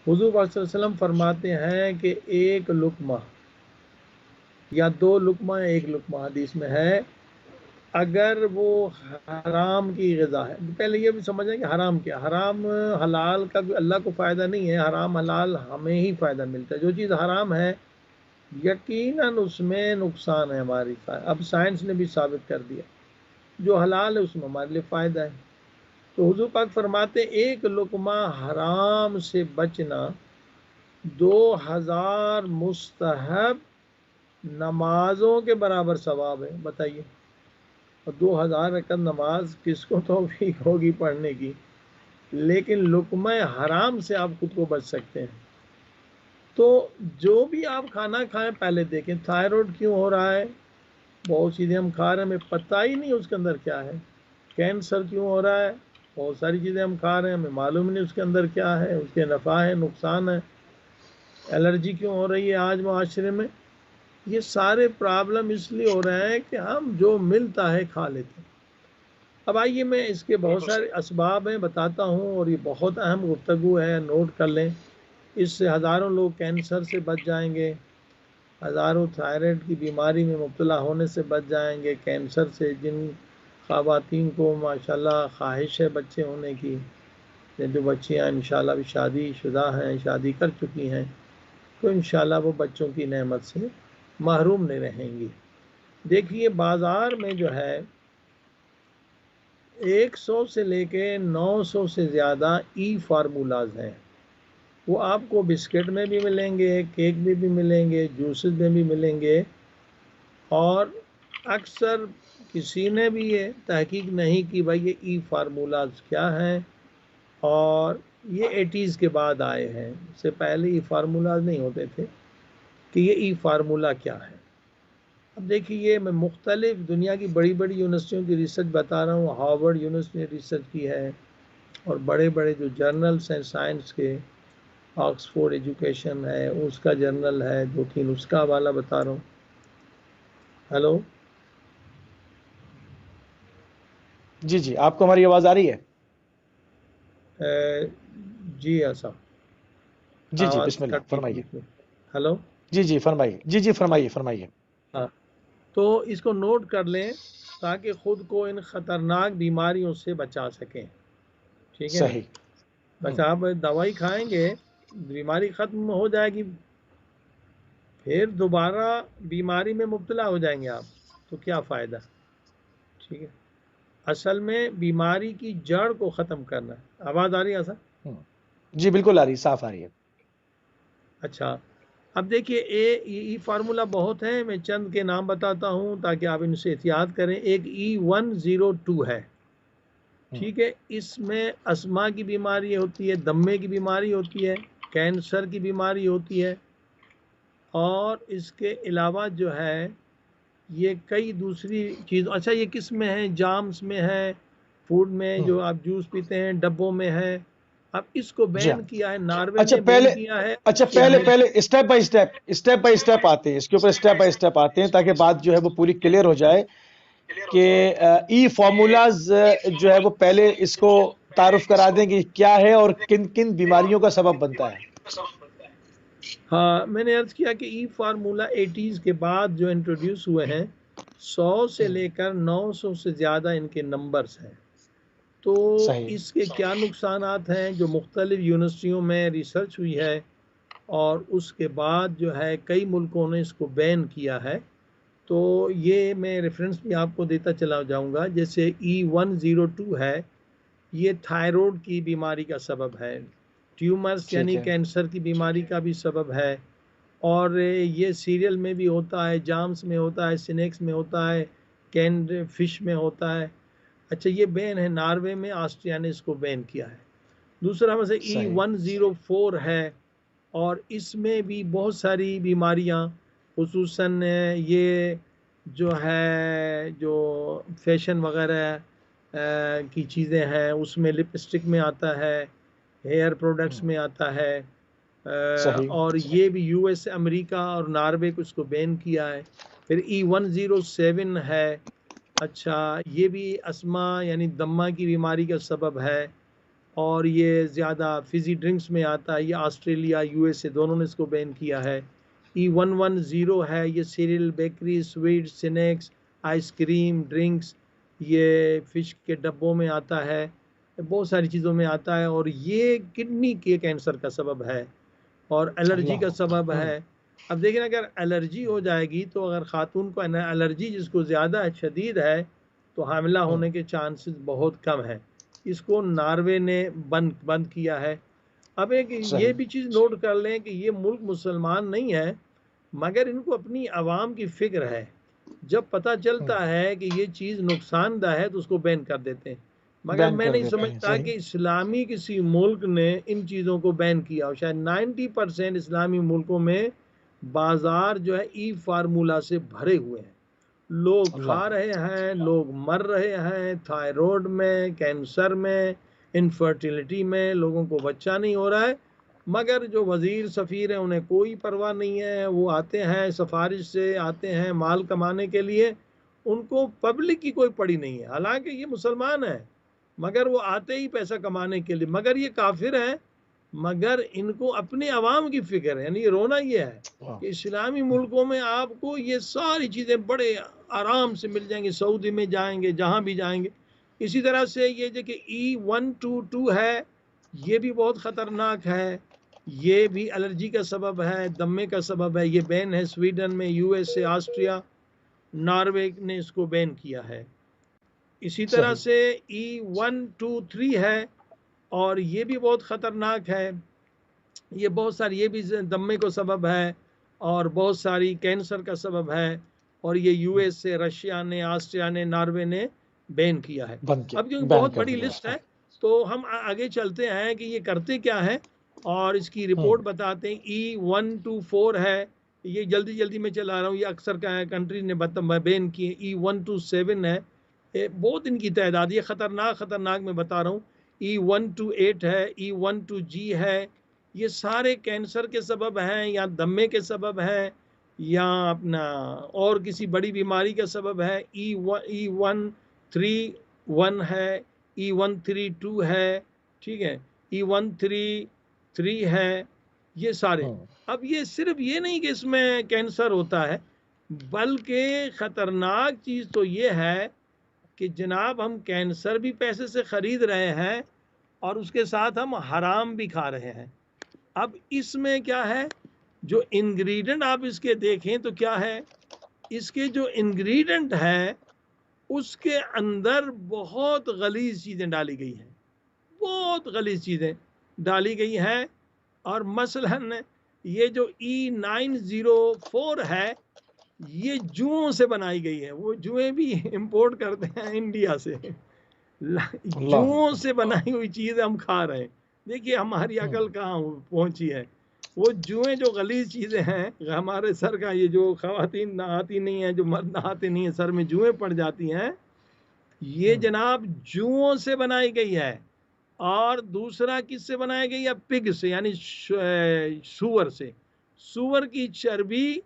حضور پاک صلی اللہ علیہ وسلم فرماتے ہیں کہ ایک لقمہ یا دو لقمہ یا ایک لقمہ، حدیث میں ہے، اگر وہ حرام کی غذا ہے، پہلے یہ بھی سمجھیں کہ حرام کیا، حرام حلال کا بھی اللہ کو فائدہ نہیں ہے، حرام حلال ہمیں ہی فائدہ ملتا ہے۔ جو چیز حرام ہے یقیناً اس میں نقصان ہے ہماری، اب سائنس نے بھی ثابت کر دیا، جو حلال ہے اس میں ہمارے لیے فائدہ ہے۔ تو حضور پاک فرماتے ایک لقمہ حرام سے بچنا 2000 مستحب نمازوں کے برابر ثواب ہے، بتائیے۔ اور 2000 رکعت نماز کس کو توفیق ہوگی پڑھنے کی، لیکن لقمہ حرام سے آپ خود کو بچ سکتے ہیں۔ تو جو بھی آپ کھانا کھائیں پہلے دیکھیں تھائرائیڈ کیوں ہو رہا ہے، بہت چیزیں ہم کھا رہے ہیں ہمیں پتہ ہی نہیں اس کے اندر کیا ہے۔ کینسر کیوں ہو رہا ہے، بہت ساری چیزیں ہم کھا رہے ہیں ہمیں معلوم نہیں اس کے اندر کیا ہے، اس کے نفع ہے نقصان ہے۔ الرجی کیوں ہو رہی ہے آج معاشرے میں، یہ سارے پرابلم اس لیے ہو رہے ہیں کہ ہم جو ملتا ہے کھا لیتے ہیں۔ اب آئیے میں اس کے بہت سارے اسباب ہیں بتاتا ہوں، اور یہ بہت اہم گفتگو ہے، نوٹ کر لیں۔ اس سے ہزاروں لوگ کینسر سے بچ جائیں گے، ہزاروں تھائرائیڈ کی بیماری میں مبتلا ہونے سے بچ جائیں گے، کینسر سے جن خواتین کو ماشاءاللہ خواہش ہے بچے ہونے کی، جو بچیاں انشاءاللہ بھی شادی شدہ ہیں، شادی کر چکی ہیں، تو انشاءاللہ وہ بچوں کی نعمت سے محروم نہیں رہیں گی۔ دیکھیے بازار میں جو ہے 100 سے لے کے 900 سے زیادہ ای فارمولاز ہیں، وہ آپ کو بسکٹ میں بھی ملیں گے، کیک میں بھی ملیں گے، جوسز میں بھی ملیں گے، اور اکثر کسی نے بھی یہ تحقیق نہیں کی بھائی یہ ای فارمولاز کیا ہیں، اور یہ 80s کے بعد آئے ہیں، اس سے پہلے ای فارمولاز نہیں ہوتے تھے کہ یہ ای فارمولا کیا ہے۔ اب دیکھیے یہ میں مختلف دنیا کی بڑی بڑی یونیورسٹیوں کی ریسرچ بتا رہا ہوں، ہارورڈ یونیورسٹی نے ریسرچ کی ہے، اور بڑے بڑے جو جرنلز ہیں سائنس کے، آکسفورڈ ایجوکیشن ہے اس کا جرنل ہے، 2-3 اس کا حوالہ بتا رہا ہوں۔ ہیلو جی جی، آپ کو ہماری آواز آ رہی ہے؟ جی ایسا جی جی، آواز بسم اللہ کٹتی تھی فرمائیے۔ بیچ میں۔ ہیلو، جی جی فرمائیے، جی جی فرمائیے فرمائیے۔ ہاں، تو اس کو نوٹ کر لیں تاکہ خود کو ان خطرناک بیماریوں سے بچا سکیں، ٹھیک ہے نا؟ صحیح۔ بس آپ دوائی کھائیں گے بیماری ختم ہو جائے گی، پھر دوبارہ بیماری میں مبتلا ہو جائیں گے آپ، تو کیا فائدہ، ٹھیک ہے؟ اصل میں بیماری کی جڑ کو ختم کرنا ہے۔ آواز آ رہی ہے ایسا؟ جی بالکل آ رہی، صاف آ رہی ہے۔ اچھا، اب دیکھیے ای فارمولا بہت ہیں، میں چند کے نام بتاتا ہوں تاکہ آپ ان سے احتیاط کریں۔ ایک E102 ہے، ٹھیک ہے، اس میں استما کی بیماری ہوتی ہے، دمے کی بیماری ہوتی ہے، کینسر کی بیماری ہوتی ہے، اور اس کے علاوہ جو ہے یہ کئی دوسری چیز، اچھا یہ کس میں ہے، جامس میں ہے، فوڈ میں جو آپ جوس پیتے ہیں ڈبوں میں ہے۔ اب اس کو جی ہاں، بین کیا ہے، ناروے اچھا نے پہلے، بین کیا ہے اچھا کہ پہلے ہمیں، پہلے اسٹیپ بائی اسٹیپ آتے ہیں اس کے اوپر، اسٹیپ بائی اسٹیپ آتے ہیں تاکہ بات جو ہے وہ پوری کلیئر ہو جائے کہ ای فارمولاز جو ہے وہ پہلے اس کو تعارف کرا دیں کہ کیا ہے اور کن کن بیماریوں کا سبب بنتا ہے۔ ہاں میں نے عرض کیا کہ ای فارمولا 80s کے بعد جو انٹروڈیوس ہوئے ہیں، 100 سے لے کر 900 سے زیادہ ان کے نمبرز ہیں۔ تو صحیح۔ اس کے کیا نقصانات ہیں جو مختلف یونیورسٹیوں میں ریسرچ ہوئی ہے، اور اس کے بعد جو ہے کئی ملکوں نے اس کو بین کیا ہے، تو یہ میں ریفرنس بھی آپ کو دیتا چلا جاؤں گا۔ جیسے E102 ہے، یہ تھائرائیڈ کی بیماری کا سبب ہے، ٹیومرز ٹھیک یعنی ہے۔ کینسر کی بیماری کا بھی سبب ہے، اور یہ سیریل میں بھی ہوتا ہے، جامس میں ہوتا ہے، سنیکس میں ہوتا ہے، کینڈ فش میں ہوتا ہے۔ اچھا یہ بین ہے، ناروے میں آسٹریا نے اس کو بین کیا ہے۔ دوسرا مثلا صحیح۔ E104 ہے، اور اس میں بھی بہت ساری بیماریاں، خصوصاً یہ جو ہے جو فیشن وغیرہ کی چیزیں ہیں اس میں لپسٹک میں آتا ہے، ہیئر پروڈکٹس میں آتا ہے، صحیح۔ اور یہ بھی US امریکہ اور ناروے کو اس کو بین کیا ہے۔ پھر E107 ہے، اچھا یہ بھی استما یعنی دمہ کی بیماری کا سبب ہے، اور یہ زیادہ فزی ڈرنکس میں آتا ہے. یہ آسٹریلیا یو ایس اے دونوں نے اس کو بین کیا ہے. E110 ہے، یہ cereal, bakery, sweet, snacks, ice cream, drinks, یہ فش کے ڈبوں میں آتا ہے، بہت ساری چیزوں میں آتا ہے، اور یہ کڈنی کے کینسر کا سبب ہے اور الرجی کا سبب ہے. اب دیکھیں اگر الرجی ہو جائے گی تو اگر خاتون کو الرجی جس کو زیادہ شدید ہے تو حاملہ ہونے کے چانسز بہت کم ہیں. اس کو ناروے نے بند کیا ہے. اب ایک یہ بھی چیز نوٹ کر لیں کہ یہ ملک مسلمان نہیں ہے مگر ان کو اپنی عوام کی فکر ہے. جب پتہ چلتا ہے کہ یہ چیز نقصان دہ ہے تو اس کو بین کر دیتے ہیں. مگر میں نہیں سمجھتا کہ اسلامی کسی ملک نے ان چیزوں کو بین کیا. شاید 90% اسلامی ملکوں میں بازار جو ہے ای فارمولا سے بھرے ہوئے ہیں. لوگ کھا رہے ہیں، لوگ مر رہے ہیں تھائرائیڈ میں، کینسر میں، انفرٹیلٹی میں، لوگوں کو بچہ نہیں ہو رہا ہے. مگر جو وزیر سفیر ہیں انہیں کوئی پرواہ نہیں ہے. وہ آتے ہیں سفارش سے، آتے ہیں مال کمانے کے لیے، ان کو پبلک کی کوئی پڑی نہیں ہے. حالانکہ یہ مسلمان ہیں مگر وہ آتے ہی پیسہ کمانے کے لیے. مگر یہ کافر ہیں مگر ان کو اپنے عوام کی فکر ہے. یعنی یہ رونا یہ ہے کہ اسلامی ملکوں میں آپ کو یہ ساری چیزیں بڑے آرام سے مل جائیں گے. سعودی میں جائیں گے، جہاں بھی جائیں گے. اسی طرح سے یہ جو کہ E122 ہے یہ بھی بہت خطرناک ہے. یہ بھی الرجی کا سبب ہے، دمے کا سبب ہے. یہ بین ہے سویڈن میں، U S A, Austria, Norway نے اس کو بین کیا ہے. اسی طرح سے E123 ہے اور یہ بھی بہت خطرناک ہے. یہ بہت ساری، یہ بھی دمے کو سبب ہے اور بہت ساری کینسر کا سبب ہے. اور یہ یو ایس سے، رشیا نے، آسٹریا نے، ناروے نے بین کیا ہے. اب کیونکہ بہت بڑی لسٹ ہے تو ہم آگے چلتے ہیں کہ یہ کرتے کیا ہے اور اس کی رپورٹ بتاتے ہیں. E124 ہے، یہ جلدی میں چلا رہا ہوں، یہ اکثر کنٹری نے بین کیے. E127 ہے، بہت ان کی تعداد، یہ خطرناک میں بتا رہا ہوں. E128 ہے، E12G ہے. یہ سارے کینسر کے سبب ہیں یا دمے کے سبب ہیں یا اپنا اور کسی بڑی بیماری کا سبب ہے. E131 ہے، E132 ہے، ٹھیک ہے، E133 ہے، یہ سارے. اب یہ صرف یہ نہیں کہ اس میں کینسر ہوتا ہے بلکہ خطرناک چیز تو یہ ہے کہ جناب ہم کینسر بھی پیسے سے خرید رہے ہیں اور اس کے ساتھ ہم حرام بھی کھا رہے ہیں. اب اس میں کیا ہے، جو انگریڈینٹ آپ اس کے دیکھیں تو کیا ہے، اس کے جو انگریڈینٹ ہے اس کے اندر بہت غلیظ چیزیں ڈالی گئی ہیں، بہت غلیظ چیزیں ڈالی گئی ہیں. اور مثلاً یہ جو E904 ہے یہ جوؤں سے بنائی گئی ہے. وہ جوئیں بھی امپورٹ کرتے ہیں انڈیا سے، جوؤں سے بنائی ہوئی چیز ہم کھا رہے ہیں. دیکھیے ہماری عقل کہاں پہنچی ہے. وہ جوئیں جو غلیظ چیزیں ہیں، ہمارے سر کا، یہ جو خواتین نہاتی نہیں ہیں، جو مرد نہاتے نہیں ہیں، سر میں جوئیں پڑ جاتی ہیں، یہ جناب جوؤں سے بنائی گئی ہے. اور دوسرا کس سے بنائی گئی ہے، پگ سے، یعنی سور سے. سور کی چربی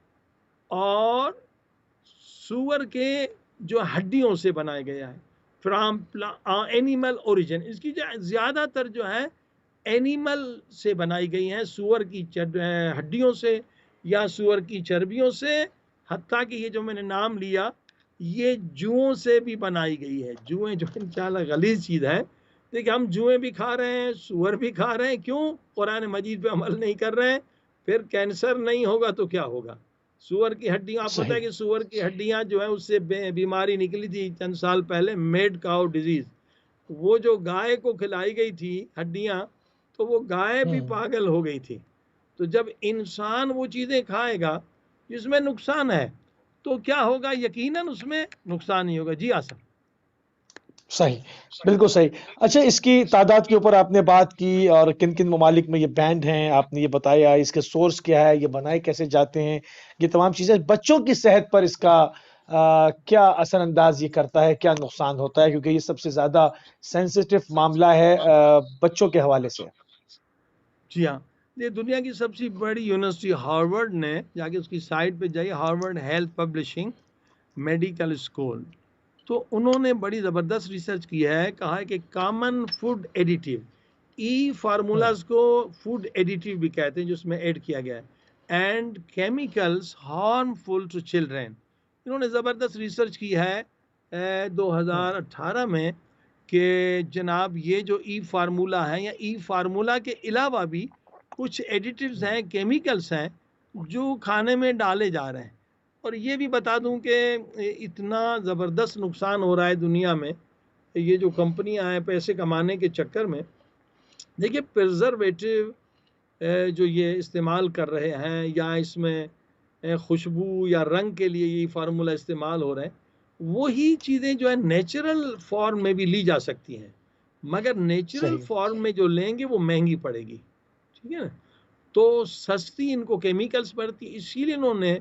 اور سور کے جو ہڈیوں سے بنایا گیا ہے، فرام اینیمل اوریجن. اس کی زیادہ تر جو ہے اینیمل سے بنائی گئی ہیں، سور کی ہڈیوں سے یا سور کی چربیوں سے. حتیٰ کہ یہ جو میں نے نام لیا یہ جوؤں سے بھی بنائی گئی ہے. جوئیں جو انشاءاللہ غلیظ چیز ہے. دیکھیں ہم جوئیں بھی کھا رہے ہیں، سور بھی کھا رہے ہیں. کیوں؟ قرآن مجید پہ عمل نہیں کر رہے ہیں. پھر کینسر نہیں ہوگا تو کیا ہوگا؟ سور کی ہڈیاں، آپ پتہ ہے کہ سور کی ہڈیاں جو ہیں اس سے بیماری نکلی تھی چند سال پہلے، میڈ کاؤ ڈیزیز. وہ جو گائے کو کھلائی گئی تھی ہڈیاں تو وہ گائے بھی پاگل ہو گئی تھی. تو جب انسان وہ چیزیں کھائے گا جس میں نقصان ہے تو کیا ہوگا؟ یقیناً اس میں نقصان ہی ہوگا. جی آسان. صحیح، بالکل صحیح. اچھا، اس کی تعداد کے اوپر آپ نے بات کی اور کن کن ممالک میں یہ بینڈ ہیں آپ نے یہ بتایا، اس کے سورس کیا ہے، یہ بنائے کیسے جاتے ہیں، یہ تمام چیزیں. بچوں کی صحت پر اس کا کیا اثر انداز یہ کرتا ہے، کیا نقصان ہوتا ہے، کیونکہ یہ سب سے زیادہ سینسیٹیو معاملہ ہے بچوں کے حوالے سے. جی ہاں، یہ دنیا کی سب سے بڑی یونیورسٹی ہارورڈ نے، جا کے اس کی سائٹ پہ جائیے، Harvard health publishing medical school, تو انہوں نے بڑی زبردست ریسرچ کی ہے. کہا ہے کہ کامن فوڈ ایڈیٹیو، ای فارمولاز کو فوڈ ایڈیٹیو بھی کہتے ہیں جو اس میں ایڈ کیا گیا ہے، and chemicals harmful to children. انہوں نے زبردست ریسرچ کی ہے 2018 میں کہ جناب یہ جو ای فارمولا ہے یا ای فارمولا کے علاوہ بھی کچھ ایڈیٹیوز ہیں، کیمیکلز ہیں جو کھانے میں ڈالے جا رہے ہیں. اور یہ بھی بتا دوں کہ اتنا زبردست نقصان ہو رہا ہے دنیا میں، یہ جو کمپنیاں ہیں پیسے کمانے کے چکر میں. دیکھیے پرزرویٹو جو یہ استعمال کر رہے ہیں یا اس میں خوشبو یا رنگ کے لیے یہ فارمولا استعمال ہو رہے ہیں، وہی چیزیں جو ہے نیچرل فارم میں بھی لی جا سکتی ہیں، مگر نیچرل فارم میں جو لیں گے وہ مہنگی پڑے گی. ٹھیک ہے نا؟ تو سستی ان کو کیمیکلز پڑتی، اسی لیے انہوں نے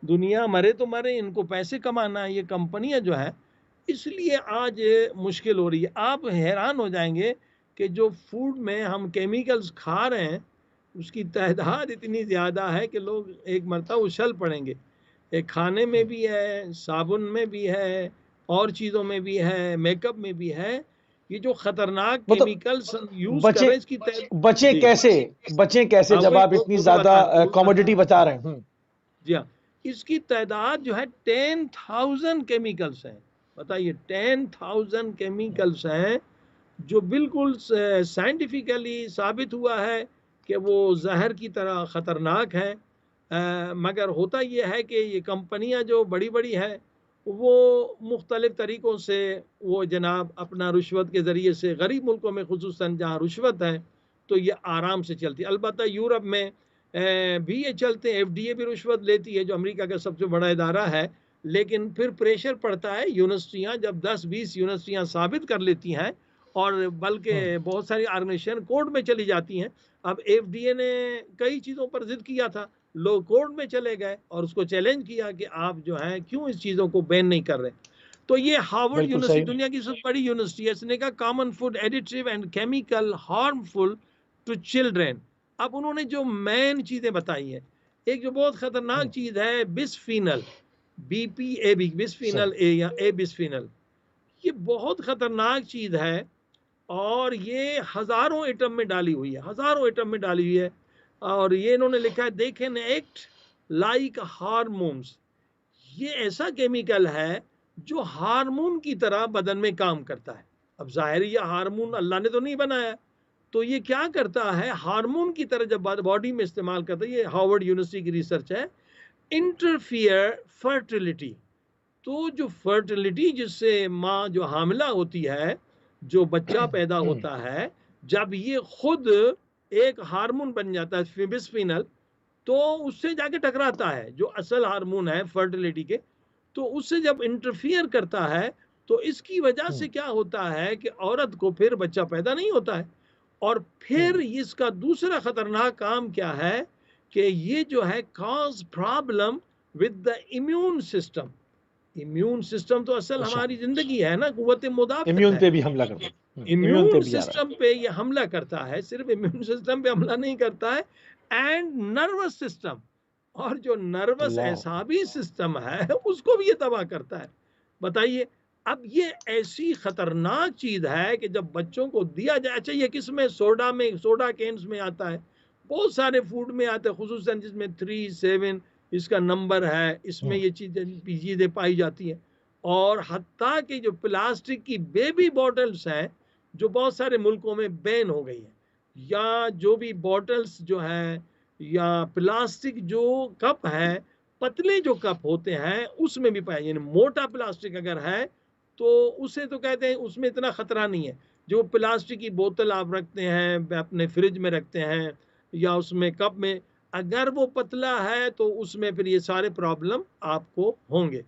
دنیا مرے تو مرے، ان کو پیسے کمانا ہے، یہ کمپنیاں جو ہے اس لیے آج مشکل ہو رہی ہے. آپ حیران ہو جائیں گے کہ جو فوڈ میں ہم کیمیکلز کھا رہے ہیں اس کی تعداد اتنی زیادہ ہے کہ لوگ ایک مرتبہ اچھل پڑیں گے. کھانے میں بھی ہے، صابن میں بھی ہے، اور چیزوں میں بھی ہے، میک اپ میں بھی ہے. یہ جو خطرناک کیمیکلز یوز کر رہے ہیں اس کی بچیں کیسے جب آپ اتنی زیادہ کوموڈٹی بچا رہے ہیں. جی ہاں، اس کی تعداد جو ہے 10,000 کیمیکلز ہیں. بتائیے 10,000 کیمیکلز ہیں جو بالکل سائنٹیفیکلی ثابت ہوا ہے کہ وہ زہر کی طرح خطرناک ہے. مگر ہوتا یہ ہے کہ یہ کمپنیاں جو بڑی بڑی ہیں وہ مختلف طریقوں سے وہ جناب اپنا رشوت کے ذریعے سے غریب ملکوں میں خصوصاً جہاں رشوت ہے تو یہ آرام سے چلتی. البتہ یورپ میں بھی یہ چلتے ہیں، ایف ڈی اے بھی رشوت لیتی ہے جو امریکہ کا سب سے بڑا ادارہ ہے. لیکن پھر پریشر پڑتا ہے، یونیورسٹیاں جب 10-20 یونیورسٹیاں ثابت کر لیتی ہیں اور بلکہ بہت ساری آرگنائزیشن کورٹ میں چلی جاتی ہیں. اب ایف ڈی اے نے کئی چیزوں پر ضد کیا تھا، لوگ کورٹ میں چلے گئے اور اس کو چیلنج کیا کہ آپ جو ہیں کیوں اس چیزوں کو بین نہیں کر رہے. تو یہ ہارورڈ یونیورسٹی دنیا کی سب سے بڑی یونیورسٹی ہے، اس نے کہا common food additive and chemical harmful to children. اب انہوں نے جو مین چیزیں بتائی ہیں، ایک جو بہت خطرناک چیز ہے بسفینل، BPA، بسفینل اے یا اے بسفینل، یہ بہت خطرناک چیز ہے اور یہ ہزاروں ایٹم میں ڈالی ہوئی ہے، اور یہ انہوں نے لکھا ہے they can act like hormones. یہ ایسا کیمیکل ہے جو ہارمون کی طرح بدن میں کام کرتا ہے. اب ظاہر یہ ہارمون اللہ نے تو نہیں بنایا، تو یہ کیا کرتا ہے ہارمون کی طرح جب باڈی میں استعمال کرتا ہے. یہ ہارورڈ یونیورسٹی کی ریسرچ ہے. انٹرفیئر فرٹیلیٹی، تو جو فرٹیلیٹی جس سے ماں جو حاملہ ہوتی ہے، جو بچہ پیدا ہوتا ہے، جب یہ خود ایک ہارمون بن جاتا ہے بسفینل تو اس سے جا کے ٹکراتا ہے جو اصل ہارمون ہے فرٹیلیٹی کے، تو اس سے جب انٹرفیئر کرتا ہے تو اس کی وجہ سے کیا ہوتا ہے کہ عورت کو پھر بچہ پیدا نہیں ہوتا ہے. اور پھر اس کا دوسرا خطرناک کام کیا ہے کہ یہ جو ہے cause problem with the immune system. Immune system تو اصل ہماری زندگی ہے نا، قوت مدافعت ہے، امیون پہ بھی حملہ کرتا ہے، امیون سسٹم پہ یہ حملہ کرتا ہے. صرف امیون سسٹم پہ حملہ نہیں کرتا ہے، اینڈ نروس سسٹم، اور جو نروس اعصابی سسٹم ہے اس کو بھی یہ تباہ کرتا ہے. بتائیے اب یہ ایسی خطرناک چیز ہے کہ جب بچوں کو دیا جائے، اچھا یہ کس میں سوڈا کینز میں آتا ہے، بہت سارے فوڈ میں آتے ہیں، خصوصاً جس میں 3-7 اس کا نمبر ہے، اس میں یہ چیزیں پائی جاتی ہیں. اور حتیٰ کہ جو پلاسٹک کی بیبی بوٹلز ہیں جو بہت سارے ملکوں میں بین ہو گئی ہیں، یا جو بھی بوٹلز جو ہیں یا پلاسٹک جو کپ ہے، پتلے جو کپ ہوتے ہیں اس میں بھی پایا، یعنی موٹا پلاسٹک اگر ہے تو اسے تو کہتے ہیں اس میں اتنا خطرہ نہیں ہے. جو پلاسٹک کی بوتل آپ رکھتے ہیں اپنے فریج میں رکھتے ہیں یا اس میں کپ میں، اگر وہ پتلا ہے تو اس میں پھر یہ سارے پرابلم آپ کو ہوں گے.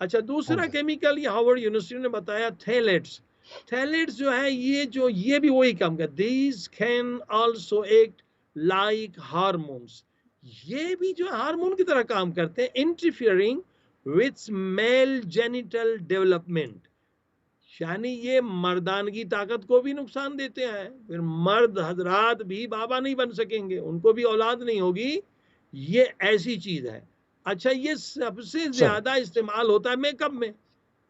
اچھا دوسرا کیمیکل یہ ہارورڈ یونیورسٹی نے بتایا تھیلیٹس جو ہے، یہ بھی وہی کام کرتا ہے. These can also act like hormones, یہ بھی جو ہارمون کی طرح کام کرتے ہیں. Interfering with male genital development, یعنی یہ مردانگی طاقت کو بھی نقصان دیتے ہیں. پھر مرد حضرات بھی بابا نہیں بن سکیں گے، ان کو بھی اولاد نہیں ہوگی. یہ ایسی چیز ہے. اچھا یہ سب سے زیادہ استعمال ہوتا ہے میک اپ میں.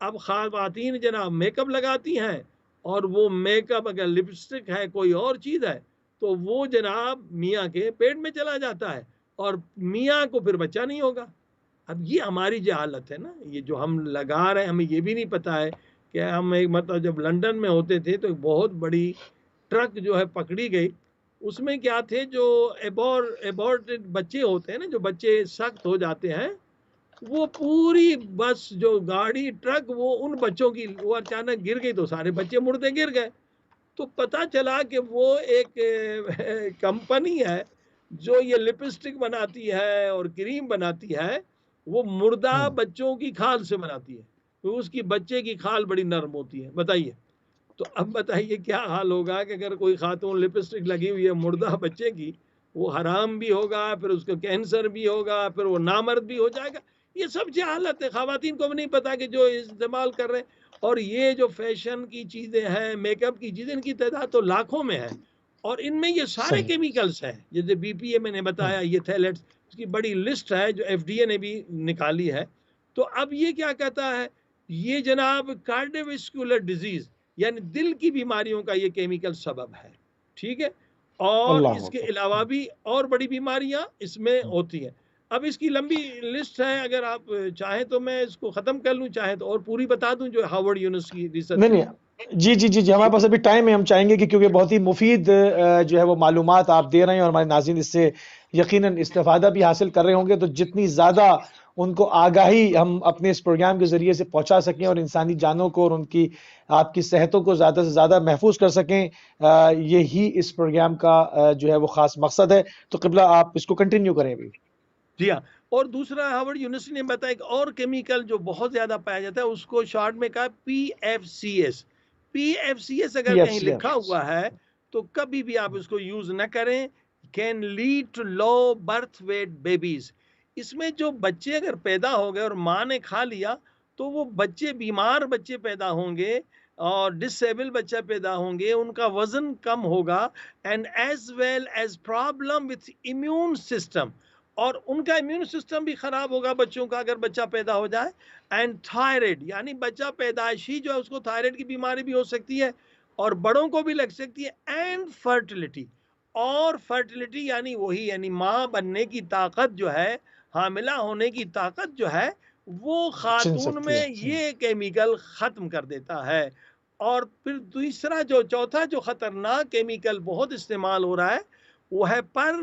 اب خواتین جناب میک اپ لگاتی ہیں اور وہ میک اپ اگر لپسٹک ہے کوئی اور چیز ہے تو وہ جناب میاں کے پیٹ میں چلا جاتا ہے اور میاں کو پھر بچہ نہیں ہوگا. اب یہ ہماری جہالت ہے نا, یہ جو ہم لگا رہے ہیں, ہمیں یہ بھی نہیں پتا ہے کہ ہم ایک مطلب جب لنڈن میں ہوتے تھے تو ایک بہت بڑی ٹرک جو ہے پکڑی گئی, اس میں کیا تھے جو ایبورٹڈ بچے ہوتے ہیں نا, جو بچے سخت ہو جاتے ہیں, وہ پوری بس جو گاڑی ٹرک وہ ان بچوں کی, وہ اچانک گر گئی تو سارے بچے مردے گر گئے. تو پتا چلا کہ وہ ایک کمپنی ہے جو یہ لپسٹک بناتی ہے اور کریم بناتی ہے, وہ مردہ بچوں کی کھال سے بناتی ہے, تو اس کی بچے کی کھال بڑی نرم ہوتی ہے. بتائیے, تو اب بتائیے کیا حال ہوگا کہ اگر کوئی خاتون لپسٹک لگی ہوئی ہے مردہ بچے کی, وہ حرام بھی ہوگا, پھر اس کو کینسر بھی ہوگا, پھر وہ نامرد بھی ہو جائے گا. یہ سب جہالت ہے, خواتین کو بھی نہیں پتا کہ جو استعمال کر رہے ہیں. اور یہ جو فیشن کی چیزیں ہیں, میک اپ کی چیزیں, ان کی تعداد تو لاکھوں میں ہے, اور ان میں یہ سارے کیمیکلز ہیں. جیسے بی پی اے میں نے بتایا, یہ تھیلیٹس, اس کی بڑی لسٹ ہے جو ایف ڈی اے نے بھی نکالی ہے. تو اب یہ کیا کہتا ہے, یہ جناب کارڈیوواسکولر ڈیزیز یعنی دل کی بیماریوں کا یہ کیمیکل سبب ہے. ٹھیک ہے, اور اللہ اس کے اکبر. علاوہ بھی اور بڑی بیماریاں اس میں ہوتی ہیں. اب اس کی لمبی لسٹ ہے, اگر آپ چاہیں تو میں اس کو ختم کر لوں, چاہیں تو اور پوری بتا دوں جو ہارورڈ یونیورسٹی کی ریسرچ. نہیں نہیں, جی ہمارے پاس ابھی ٹائم ہے, ہم چاہیں گے کہ کیونکہ بہت ہی مفید جو ہے وہ معلومات آپ دے رہے ہیں اور ہمارے ناظرین اس سے یقیناً استفادہ بھی حاصل کر رہے ہوں گے, تو جتنی زیادہ ان کو آگاہی ہم اپنے اس پروگرام کے ذریعے سے پہنچا سکیں اور انسانی جانوں کو اور ان کی آپ کی صحتوں کو زیادہ سے زیادہ محفوظ کر سکیں, یہی اس پروگرام کا جو ہے وہ خاص مقصد ہے. تو قبلہ آپ اس کو کنٹینیو کریں بھی. جی ہاں, اور دوسرا ہارورڈ یونیورسٹی نے بتایا ایک اور کیمیکل جو بہت زیادہ پایا جاتا ہے, اس کو شارٹ میں کہا P F C S. P F C S اگر کہیں لکھا ہوا ہے تو کبھی بھی آپ اس کو یوز نہ کریں. Can lead to low birth weight babies. اس میں جو بچے اگر پیدا ہو گئے اور ماں نے کھا لیا تو وہ بچے بیمار بچے پیدا ہوں گے اور ڈسیبل بچہ پیدا ہوں گے, ان کا وزن کم ہوگا, and as well as problem with immune system, اور ان کا امیون سسٹم بھی خراب ہوگا بچوں کا اگر بچہ پیدا ہو جائے. اینڈ تھائرائڈ یعنی بچہ پیدائشی جو ہے اس کو تھائرائڈ کی بیماری بھی ہو سکتی ہے اور بڑوں کو بھی لگ سکتی ہے. اینڈ فرٹیلٹی, اور فرٹیلٹی یعنی وہی یعنی ماں بننے کی طاقت جو ہے, حاملہ ہونے کی طاقت جو ہے, وہ خاتون میں یہ کیمیکل ختم کر دیتا ہے. اور پھر دوسرا جو چوتھا جو خطرناک کیمیکل بہت استعمال ہو رہا ہے وہ ہے پر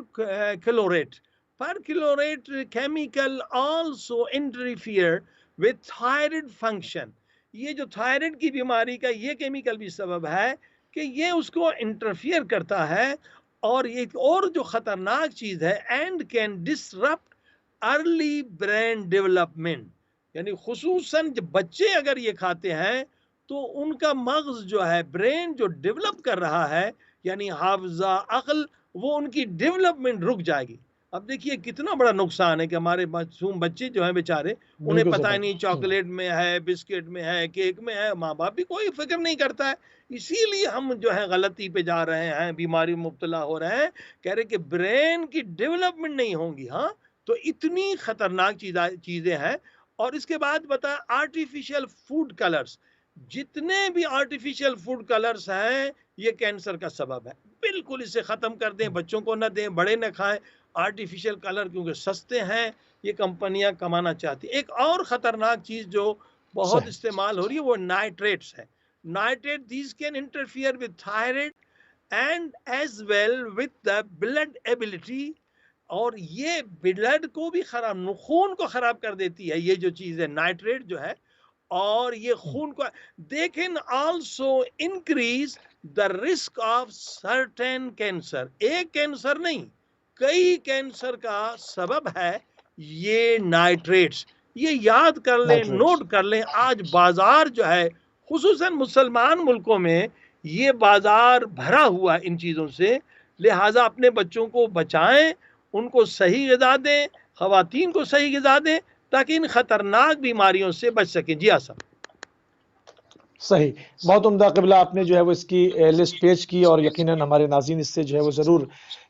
کلوریٹ. Perchlorate chemical also interfere with thyroid function. یہ جو تھائرائڈ کی بیماری کا یہ کیمیکل بھی سبب ہے کہ یہ اس کو انٹرفیئر کرتا ہے. اور یہ اور جو خطرناک چیز ہے, and can disrupt early brain development, یعنی خصوصاً جب بچے اگر یہ کھاتے ہیں تو ان کا مغز جو ہے, برین جو ڈیولپ کر رہا ہے یعنی حافظہ عقل, وہ ان کی ڈیولپمنٹ رک جائے گی. اب دیکھیے کتنا بڑا نقصان ہے کہ ہمارے معصوم بچے جو ہیں بیچارے, انہیں پتہ ہی نہیں چاکلیٹ میں ہے, بسکٹ میں ہے, کیک میں ہے, ماں باپ بھی کوئی فکر نہیں کرتا ہے. اسی لیے ہم جو ہے غلطی پہ جا رہے ہیں, بیماری میں مبتلا ہو رہے ہیں, کہہ رہے کہ برین کی ڈیولپمنٹ نہیں ہوں گی. ہاں, تو اتنی خطرناک چیزیں ہیں. اور اس کے بعد بتا آرٹیفیشل فوڈ کلرز, جتنے بھی آرٹیفیشل فوڈ کلرز ہیں یہ کینسر کا سبب ہے. بالکل اسے ختم کر دیں, بچوں کو نہ دیں, بڑے نہ کھائیں آرٹیفیشل کلر, کیونکہ سستے ہیں, یہ کمپنیاں کمانا چاہتی. ایک اور خطرناک چیز جو بہت استعمال ہو رہی ہے وہ نائٹریٹس ہے. Nitrate these can interfere with thyroid and as well with the blood ability, اور یہ بلڈ کو بھی خراب, خون کو خراب کر دیتی ہے یہ جو چیز ہے نائٹریٹ جو ہے. اور یہ خون کو they can also increase the risk of certain cancer. ایک کینسر نہیں, کئی کینسر کا سبب ہے یہ نائٹریٹس. یہ یاد کر لیں, نوٹ کر لیں. آج بازار جو ہے خصوصاً مسلمان ملکوں میں یہ بازار بھرا ہوا ان چیزوں سے, لہٰذا اپنے بچوں کو بچائیں, ان کو صحیح غذا دیں, خواتین کو صحیح غذا دیں تاکہ ان خطرناک بیماریوں سے بچ سکیں. جی آسا صحیح, بہت عمدہ قبلہ آپ نے جو ہے وہ اس کی لسٹ پیش کی, اور یقیناً ہمارے ناظرین اس سے جو ہے وہ ضرور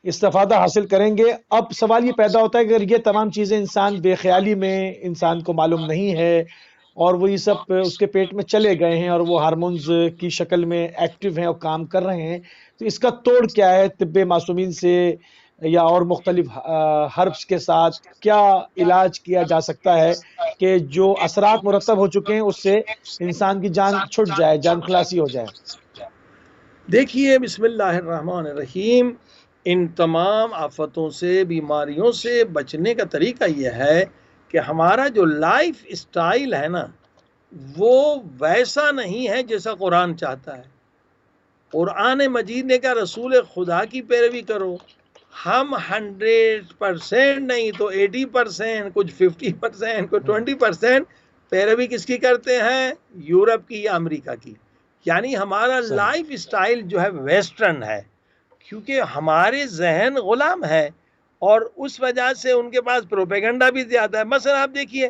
استفادہ حاصل کریں گے. اب سوال یہ پیدا ہوتا ہے کہ اگر یہ تمام چیزیں انسان بے خیالی میں انسان کو معلوم نہیں ہے اور وہ یہ سب اس کے پیٹ میں چلے گئے ہیں اور وہ ہارمونز کی شکل میں ایکٹیو ہیں اور کام کر رہے ہیں، تو اس کا توڑ کیا ہے؟ طب معصومین سے یا اور مختلف ہربس کے ساتھ کیا علاج کیا جا سکتا ہے کہ جو اثرات مرتب ہو چکے ہیں اس سے انسان کی جان چھٹ جائے، جان خلاصی ہو جائے؟ دیکھیے، بسم اللہ الرحمن الرحیم، ان تمام آفتوں سے، بیماریوں سے بچنے کا طریقہ یہ ہے کہ ہمارا جو لائف اسٹائل ہے نا، وہ ویسا نہیں ہے جیسا قرآن چاہتا ہے۔ قرآن مجید نے کہا رسول خدا کی پیروی کرو۔ ہم 100% نہیں تو 80%، کچھ 50%، کچھ 20% پیروی کس کی کرتے ہیں؟ یورپ کی یا امریکہ کی۔ یعنی ہمارا لائف اسٹائل جو ہے ویسٹرن ہے، کیونکہ ہمارے ذہن غلام ہے اور اس وجہ سے ان کے پاس پروپیگنڈا بھی زیادہ ہے۔ مثلا آپ دیکھیے،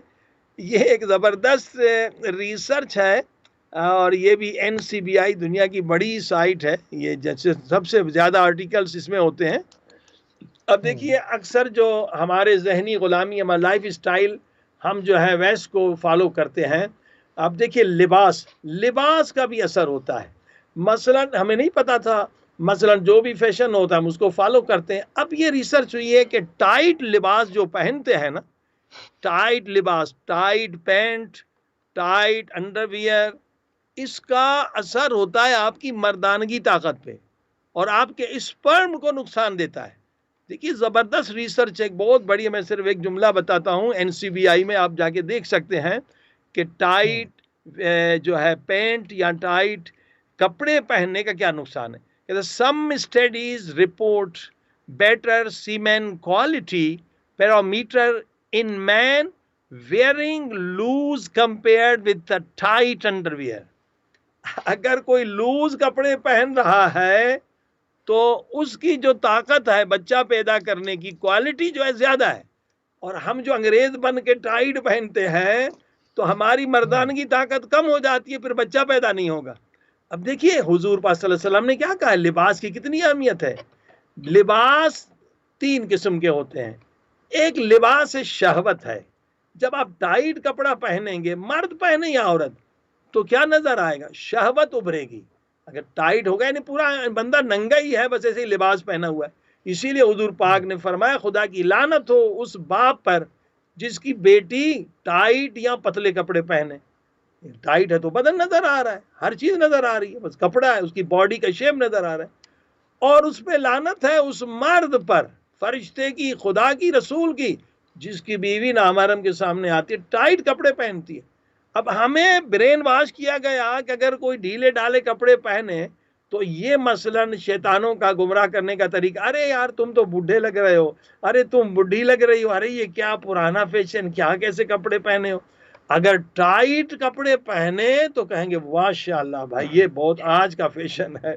یہ ایک زبردست ریسرچ ہے اور یہ بھی NCBI دنیا کی بڑی سائٹ ہے، یہ سب سے زیادہ آرٹیکلز اس میں ہوتے ہیں۔ اب دیکھیے، اکثر جو ہمارے ذہنی غلامی، ہمارا لائف اسٹائل ہم جو ہے ویسٹ کو فالو کرتے ہیں۔ اب دیکھیے، لباس کا بھی اثر ہوتا ہے۔ مثلا ہمیں نہیں پتا تھا، مثلا جو بھی فیشن ہوتا ہے ہم اس کو فالو کرتے ہیں۔ اب یہ ریسرچ ہوئی ہے کہ ٹائٹ لباس جو پہنتے ہیں نا، ٹائٹ لباس، tight pant, tight underwear, اس کا اثر ہوتا ہے آپ کی مردانگی طاقت پہ اور آپ کے اسپرم کو نقصان دیتا ہے۔ دیکھیے، زبردست ریسرچ، ایک بہت بڑی، میں صرف ایک جملہ بتاتا ہوں، NCBI میں آپ جا کے دیکھ سکتے ہیں کہ ٹائٹ جو ہے پینٹ یا ٹائٹ کپڑے پہننے کا کیا نقصان ہے۔ Some studies report better semen quality parameter in men wearing loose compared with the tight underwear. اگر کوئی لوز کپڑے پہن رہا ہے تو اس کی جو طاقت ہے بچہ پیدا کرنے کی، کوالٹی جو ہے زیادہ ہے، اور ہم جو انگریز بن کے ٹائٹ پہنتے ہیں تو ہماری مردانگی طاقت کم ہو جاتی ہے، پھر بچہ پیدا نہیں ہوگا۔ اب دیکھیے، حضور پاک صلی اللہ علیہ وسلم نے کیا کہا، لباس کی کتنی اہمیت ہے۔ لباس 3 قسم کے ہوتے ہیں۔ ایک لباس شہوت ہے، جب آپ ٹائٹ کپڑا پہنیں گے، مرد پہنے یا عورت، تو کیا نظر آئے گا؟ شہوت ابھرے گی۔ اگر ٹائٹ ہوگا یعنی پورا بندہ ننگا ہی ہے، بس ایسے ہی لباس پہنا ہوا ہے۔ اسی لیے حضور پاک نے فرمایا، خدا کی لعنت ہو اس باپ پر جس کی بیٹی ٹائٹ یا پتلے کپڑے پہنے۔ ٹائٹ ہے تو بدن نظر آ رہا ہے، ہر چیز نظر آ رہی ہے، بس کپڑا ہے، اس کی باڈی کا شیپ نظر آ رہا ہے۔ اور اس پہ لعنت ہے اس مرد پر، فرشتے کی، خدا کی، رسول کی، جس کی بیوی نامحرم کے سامنے آتی ہے، ٹائٹ کپڑے پہنتی ہے۔ اب ہمیں برین واش کیا گیا کہ اگر کوئی ڈھیلے ڈالے کپڑے پہنے تو یہ مثلا شیطانوں کا گمراہ کرنے کا طریقہ، ارے یار تم تو بوڑھے لگ رہے ہو، ارے تم بڈھی لگ رہی ہو، ارے یہ کیا پرانا فیشن، کیا کیسے کپڑے پہنے ہو۔ اگر ٹائٹ کپڑے پہنے تو کہیں گے ماشاءاللہ بھائی یہ بہت آج کا فیشن ہے۔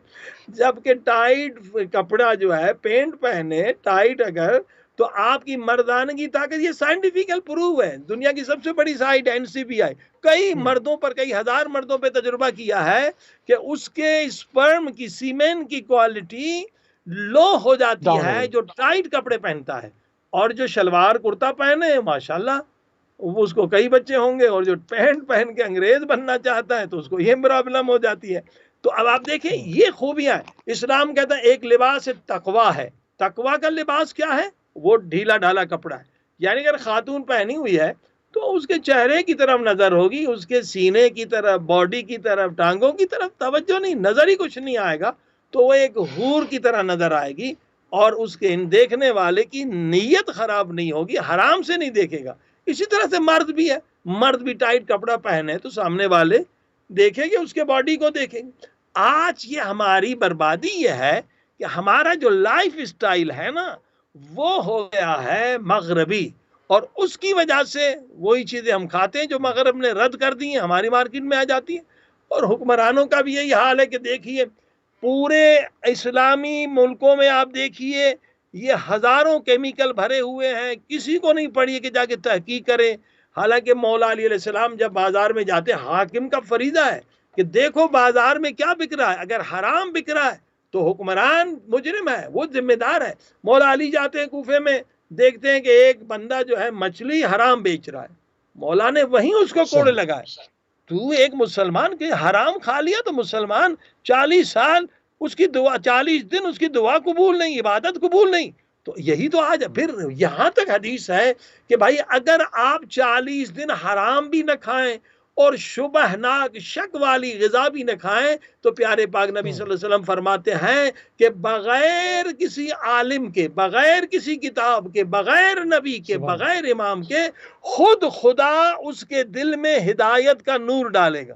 جبکہ ٹائٹ کپڑا جو ہے، پینٹ پہنے ٹائٹ، اگر تو آپ کی مردانگی طاقت، یہ سائنٹیفیکل پروو ہے، دنیا کی سب سے بڑی سائٹ NCBI، کئی مردوں پر، کئی ہزار مردوں پہ تجربہ کیا ہے کہ اس کے اسپرم کی، سیمن کی کوالٹی لو ہو جاتی ہے جو ٹائٹ کپڑے پہنتا ہے، اور جو شلوار کرتا پہنے ماشاءاللہ اس کو کئی بچے ہوں گے، اور جو پینٹ پہن کے انگریز بننا چاہتا ہے تو اس کو یہ پرابلم ہو جاتی ہے۔ تو اب آپ دیکھیں یہ خوبیاں ہیں۔ اسلام کہتا ہے ایک لباس تقویٰ ہے۔ تقویٰ کا لباس کیا ہے؟ وہ ڈھیلا ڈھالا کپڑا ہے، یعنی اگر خاتون پہنی ہوئی ہے تو اس کے چہرے کی طرف نظر ہوگی، اس کے سینے کی طرف، باڈی کی طرف، ٹانگوں کی طرف توجہ نہیں، نظر ہی کچھ نہیں آئے گا، تو وہ ایک حور کی طرح نظر آئے گی، اور اس کے دیکھنے والے کی نیت خراب نہیں ہوگی، حرام سے نہیں دیکھے گا۔ اسی طرح سے مرد بھی ہے، مرد بھی ٹائٹ کپڑا پہنے تو سامنے والے دیکھیں گے، اس کے باڈی کو دیکھیں گے۔ آج یہ ہماری بربادی یہ ہے کہ ہمارا جو لائف اسٹائل ہے نا وہ ہو گیا ہے مغربی، اور اس کی وجہ سے وہی چیزیں ہم کھاتے ہیں جو مغرب نے رد کر دی ہیں، ہماری مارکیٹ میں آ جاتی ہیں۔ اور حکمرانوں کا بھی یہی حال ہے کہ دیکھیے پورے اسلامی ملکوں میں آپ دیکھیے یہ ہزاروں کیمیکل بھرے ہوئے ہیں، کسی کو نہیں پڑی کہ جا کے تحقیق کرے۔ حالانکہ مولا علی علیہ السلام جب بازار میں جاتے، حاکم کا فریضہ ہے کہ دیکھو بازار میں کیا بک رہا ہے، اگر حرام بک رہا ہے تو حکمران مجرم ہے، وہ ذمہ دار ہے۔ مولا علی جاتے ہیں کوفے میں، دیکھتے ہیں کہ ایک بندہ جو ہے مچھلی حرام بیچ رہا ہے، مولا نے وہیں اس کو کوڑے صحیح لگائے. تو ایک مسلمان کے حرام کھا لیا تو مسلمان 40 سال اس کی دعا، 40 دن اس کی دعا قبول نہیں، عبادت قبول نہیں. تو یہی تو آج پھر یہاں تک حدیث ہے کہ بھائی اگر آپ 40 دن حرام بھی نہ کھائیں اور شبہ ناک شک والی غذا بھی نہ کھائیں تو پیارے پاک نبی صلی اللہ علیہ وسلم فرماتے ہیں کہ بغیر کسی عالم کے، بغیر کسی کتاب کے، بغیر نبی کے، سبحان بغیر امام کے، خود خدا اس کے دل میں ہدایت کا نور ڈالے گا.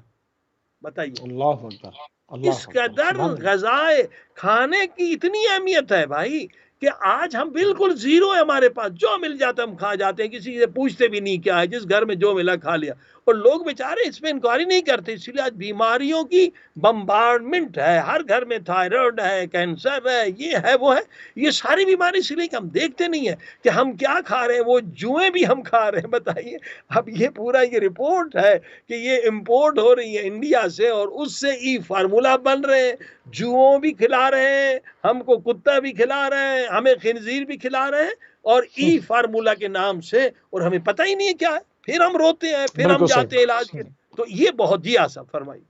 بتائیے اللہ اکبر، اللہ اس اکبر، قدر سبحان اللہ. غذائے کھانے کی اتنی اہمیت ہے بھائی کہ آج ہم بالکل زیرو ہے، ہمارے پاس جو مل جاتا ہم کھا جاتے ہیں، کسی سے پوچھتے بھی نہیں کیا ہے، جس گھر میں جو ملا کھا لیا. اور لوگ بیچارے اس پہ انکوائری نہیں کرتے، اس لیے آج بیماریوں کی بمبارڈمنٹ ہے. ہر گھر میں تھائرائڈ ہے، کینسر ہے، یہ ہے وہ ہے. یہ ساری بیماری اس لیے کہ ہم دیکھتے نہیں ہیں کہ ہم کیا کھا رہے ہیں. وہ جوئیں بھی ہم کھا رہے ہیں. بتائیے اب یہ پورا یہ رپورٹ ہے کہ یہ امپورٹ ہو رہی ہے انڈیا سے اور اس سے ای فارمولا بن رہے ہیں. جوؤں بھی کھلا رہے ہیں ہم کو، کتا بھی کھلا رہے ہیں ہمیں، خنزیر بھی کھلا رہے ہیں اور ای فارمولا کے نام سے، اور ہمیں پتہ ہی نہیں ہے کیا ہے. پھر ہم روتے ہیں، پھر ہم بالکل جاتے ہیں صحیح، علاج کے. تو یہ بہت جی صاحب فرمائی.